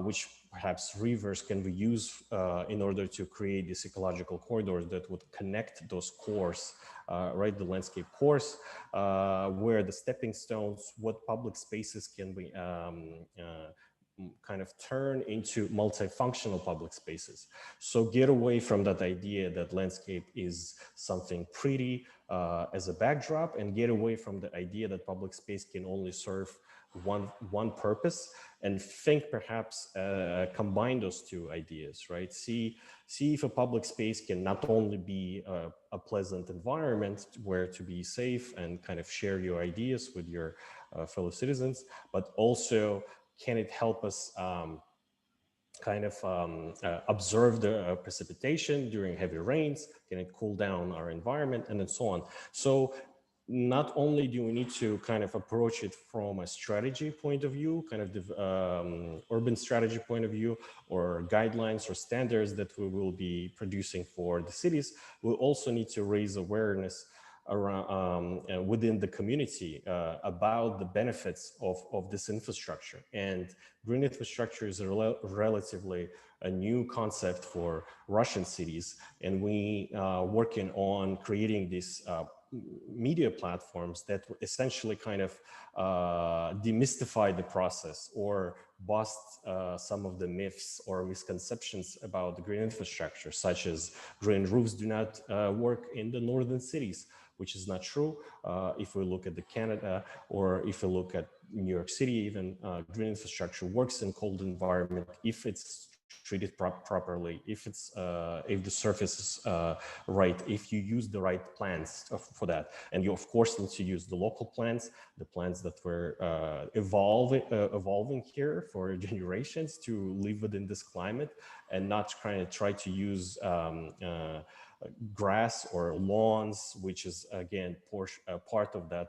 which perhaps rivers can we use in order to create these ecological corridors that would connect those cores, right, the landscape cores, where the stepping stones, what public spaces can we kind of turn into multifunctional public spaces. So get away from that idea that landscape is something pretty as a backdrop, and get away from the idea that public space can only serve one purpose, and think perhaps combine those two ideas, right? See if a public space can not only be a pleasant environment where to be safe and kind of share your ideas with your fellow citizens, but also can it help us kind of observe the precipitation during heavy rains? Can it cool down our environment, and then so on? So not only do we need to kind of approach it from a strategy point of view, kind of the urban strategy point of view, or guidelines or standards that we will be producing for the cities, we'll also need to raise awareness around within the community about the benefits of this infrastructure. And green infrastructure is a relatively a new concept for Russian cities, and we working on creating these media platforms that essentially kind of demystify the process or bust some of the myths or misconceptions about the green infrastructure, such as green roofs do not work in the northern cities, which is not true. If we look at the Canada, or if we look at New York City, even green infrastructure works in cold environment if it's treated properly, if it's if the surface is right, if you use the right plants for that. And you of course need to use the local plants, the plants that were evolving here for generations to live within this climate, and not try to use grass or lawns, which is again part of that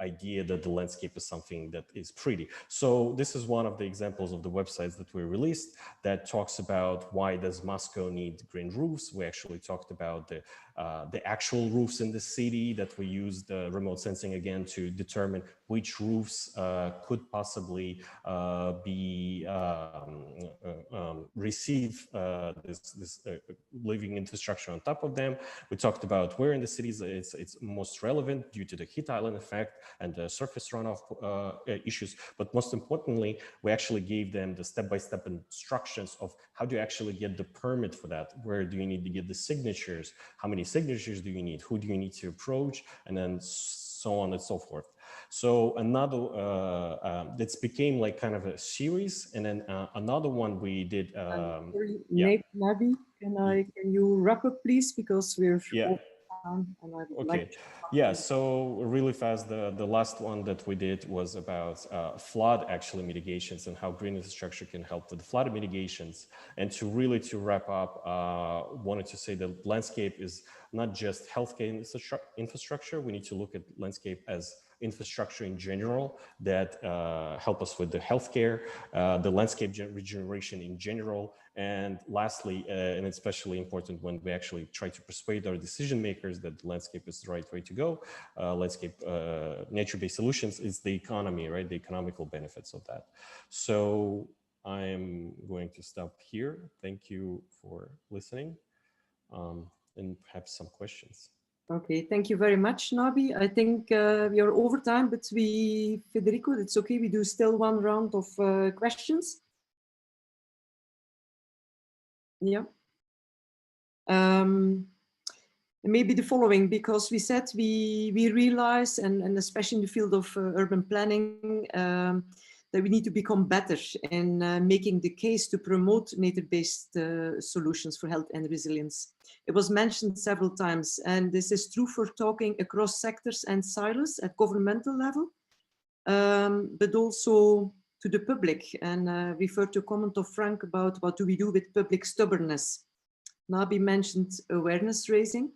idea that the landscape is something that is pretty. So this is one of the examples of the websites that we released that talks about why does Moscow need green roofs. We actually talked about the actual roofs in the city that we used remote sensing again to determine which roofs could possibly receive this living infrastructure on top of them. We talked about where in the cities it's most relevant due to the heat island effect and the surface runoff issues. But most importantly, we actually gave them the step-by-step instructions of how do you actually get the permit for that? Where do you need to get the signatures? How many signatures do you need? Who do you need to approach? And then so on and so forth. So another, that's became like kind of a series. And then another one we did. Nabi, can you wrap up, please? Because we're over time and I would like to... Yeah, so really fast, the last one that we did was about flood actually mitigations and how green infrastructure can help with the flood mitigations. And to wrap up, wanted to say that landscape is not just healthcare infrastructure. We need to look at landscape as infrastructure in general that help us with the healthcare, the landscape regeneration in general. And lastly, and especially important when we actually try to persuade our decision makers that the landscape is the right way to go, nature-based solutions is the economy, right? The economical benefits of that. So I'm going to stop here. Thank you for listening and perhaps some questions. Okay, thank you very much, Nabi. I think we are over time, but Federico, it's okay. We do still one round of questions. Yeah. Maybe the following, because we said we realize, and especially in the field of urban planning, that we need to become better in making the case to promote nature-based solutions for health and resilience. It was mentioned several times, and this is true for talking across sectors and silos at governmental level, but also to the public, and refer to a comment of Frank about what do we do with public stubbornness. Nabi mentioned awareness raising.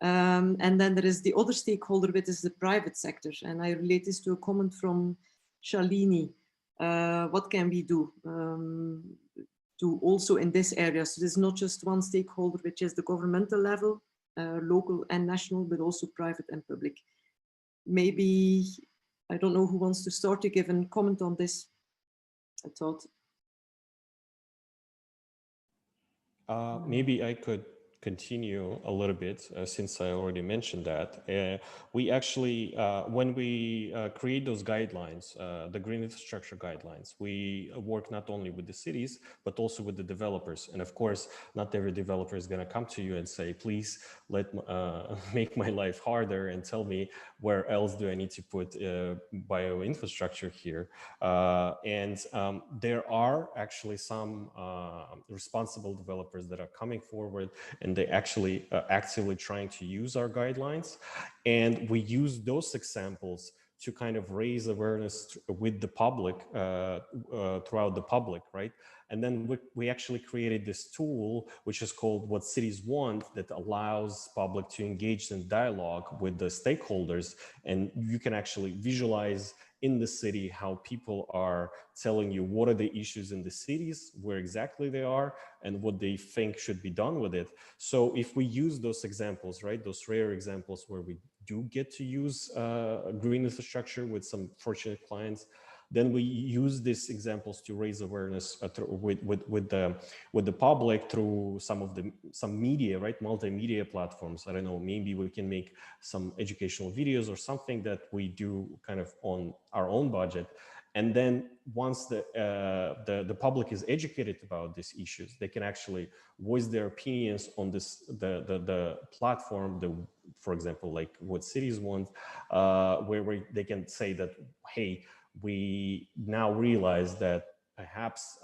And then there is the other stakeholder, which is the private sector. And I relate this to a comment from Shalini. What can we do to also in this area? So there's not just one stakeholder, which is the governmental level, local and national, but also private and public. Maybe, I don't know who wants to start to give a comment on this. I thought. Maybe I could continue a little bit since I already mentioned that. We actually, when we create those guidelines, the green infrastructure guidelines, we work not only with the cities, but also with the developers. And of course, not every developer is going to come to you and say, please make my life harder and tell me where else do I need to put bio infrastructure here. There are actually some responsible developers that are coming forward and they actually actively trying to use our guidelines. And we use those examples to kind of raise awareness with the public, throughout the public, right? And then we actually created this tool, which is called What Cities Want, that allows public to engage in dialogue with the stakeholders. And you can actually visualize in the city how people are telling you what are the issues in the cities, where exactly they are, and what they think should be done with it. So if we use those examples, right, those rare examples where we do get to use green infrastructure with some fortunate clients, then we use these examples to raise awareness with the public through some media, right? Multimedia platforms. I don't know, maybe we can make some educational videos or something that we do kind of on our own budget. And then once the public is educated about these issues, they can actually voice their opinions on this, the platform, for example, like What Cities Want, where they can say that, hey, we now realize that perhaps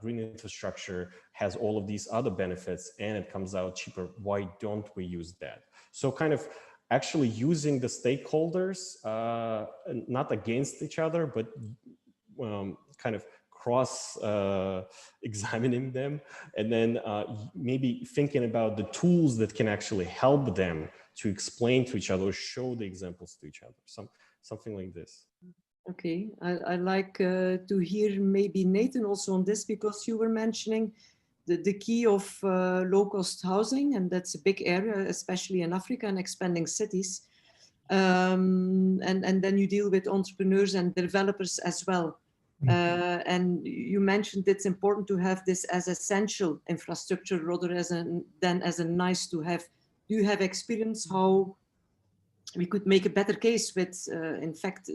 green infrastructure has all of these other benefits and it comes out cheaper. Why don't we use that? So kind of actually using the stakeholders, not against each other, but kind of cross examining them, and then maybe thinking about the tools that can actually help them to explain to each other or show the examples to each other, something like this. Okay, I like to hear maybe Nathan also on this, because you were mentioning the key of low-cost housing, and that's a big area, especially in Africa and expanding cities. And then you deal with entrepreneurs and developers as well. And you mentioned it's important to have this as essential infrastructure rather than as a nice to have. Do you have experience how we could make a better case with, in fact,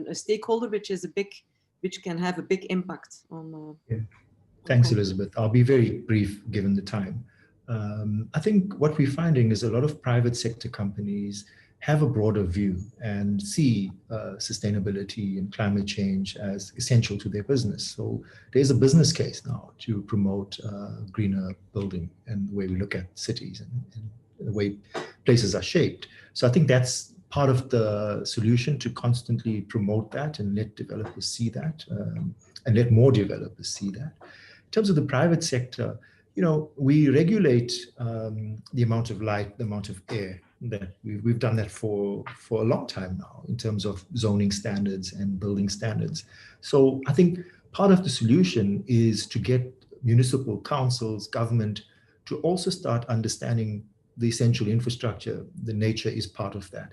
a stakeholder which can have a big impact on? Yeah. Thanks, Elizabeth. I'll be very brief given the time. I think what we're finding is a lot of private sector companies have a broader view and see sustainability and climate change as essential to their business. So there's a business case now to promote greener building and the way we look at cities and the way places are shaped. So I think that's part of the solution, to constantly promote that and let developers see that, and let more developers see that. In terms of the private sector, you know, we regulate the amount of light, the amount of air. That we've done that for a long time now in terms of zoning standards and building standards. So I think part of the solution is to get municipal councils, government, to also start understanding the essential infrastructure. The nature is part of that.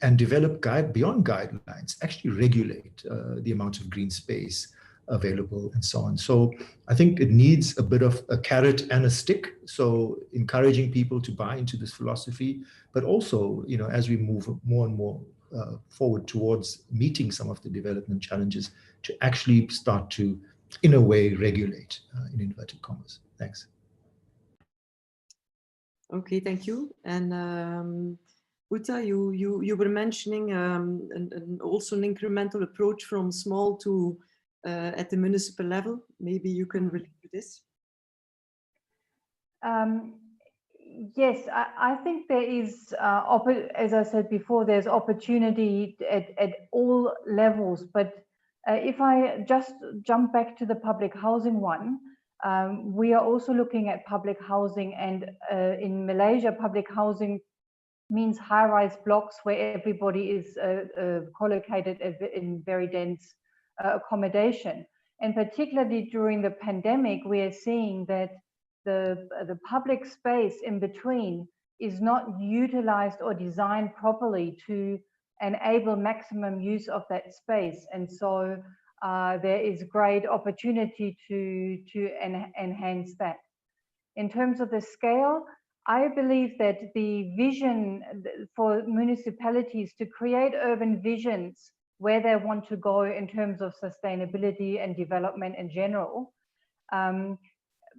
And develop beyond guidelines, actually regulate the amount of green space available and so on. So I think it needs a bit of a carrot and a stick. So encouraging people to buy into this philosophy, but also, you know, as we move more and more forward towards meeting some of the development challenges, to actually start to, in a way, regulate in inverted commas. Thanks. Okay, thank you. And Uta, you were mentioning also an incremental approach from small to at the municipal level. Maybe you can relate to this. Yes, I think there is, as I said before, there's opportunity at all levels. But if I just jump back to the public housing one, we are also looking at public housing, and in Malaysia, public housing means high-rise blocks where everybody is collocated in very dense accommodation. And particularly during the pandemic, we are seeing that the public space in between is not utilized or designed properly to enable maximum use of that space. And so there is great opportunity to enhance that. In terms of the scale, I believe that the vision for municipalities to create urban visions where they want to go in terms of sustainability and development in general,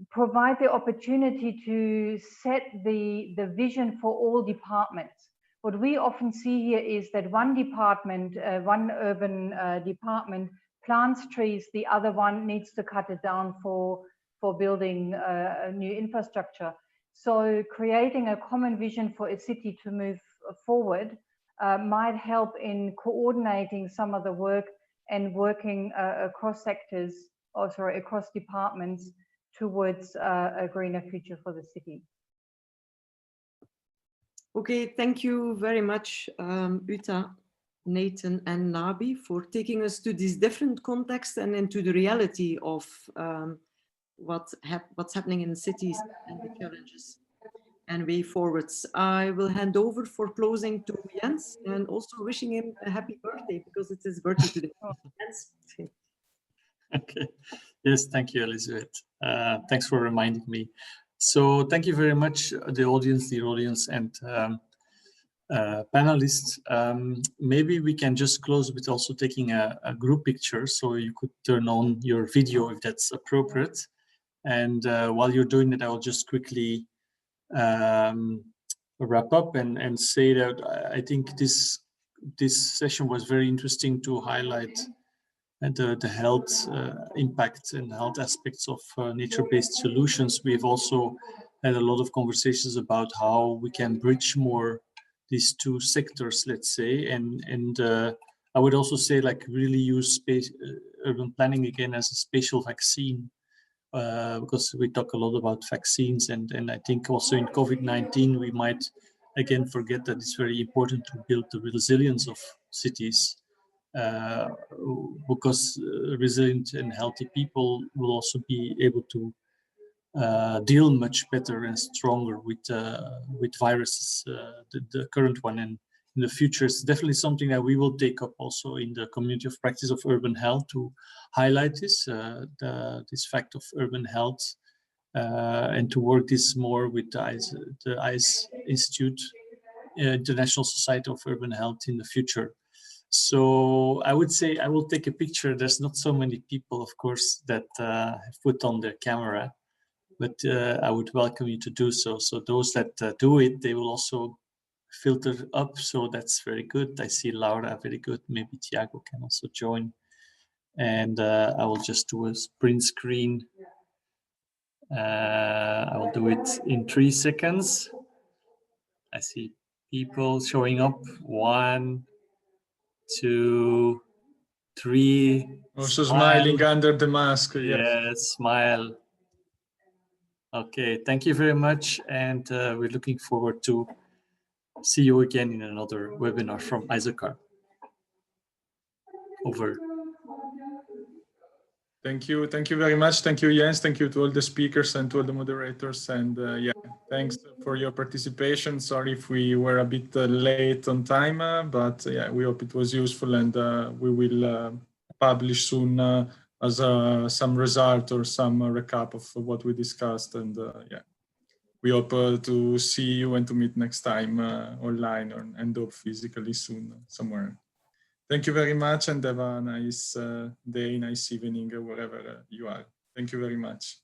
provide the opportunity to set the vision for all departments. What we often see here is that one department, one urban department plants trees, the other one needs to cut it down for building a new infrastructure. So creating a common vision for a city to move forward might help in coordinating some of the work and working across sectors, or sorry, across departments towards a greener future for the city. Okay, thank you very much, Uta, Nathan, and Nabi, for taking us to these different contexts and into the reality of what's happening in the cities and the challenges and way forwards. I will hand over for closing to Jens, and also wishing him a happy birthday because it's his birthday today. Jens. Okay. Yes, thank you, Elizabeth. Thanks for reminding me. So thank you very much, the audience, and panelists. Maybe we can just close with also taking a group picture, so you could turn on your video if that's appropriate. And while you're doing it, I will just quickly wrap up and say that I think this session was very interesting to highlight the health impact and health aspects of nature-based solutions. We've also had a lot of conversations about how we can bridge more these two sectors, let's say, and I would also say, like, really use space urban planning again as a spatial vaccine, because we talk a lot about vaccines, and I think also in COVID-19 we might again forget that it's very important to build the resilience of cities. Because resilient and healthy people will also be able to deal much better and stronger with viruses, the current one, and in the future. It's definitely something that we will take up also in the community of practice of urban health, to highlight this this fact of urban health, and to work this more with the ICE Institute, International Society of Urban Health, in the future. So I would say I will take a picture. There's not so many people, of course, that have put on their camera, but I would welcome you to do so. So those that do it, they will also filter up, so that's very good. I see Laura, very good. Maybe Thiago can also join. And I will just do a sprint screen. I will do it in 3 seconds. I see people showing up. 1, 2, 3. Also smiling under the mask. Yes, smile. Okay, thank you very much. And we're looking forward to see you again in another webinar from ISOCARP. Over. Thank you very much. Thank you, Jens. Thank you to all the speakers and to all the moderators. And yeah, thanks for your participation. Sorry if we were a bit late on time, but yeah, we hope it was useful, and we will publish soon as some result or some recap of what we discussed. And yeah, we hope to see you and to meet next time online and hope physically soon somewhere. Thank you very much, and have a nice day, nice evening, wherever you are. Thank you very much.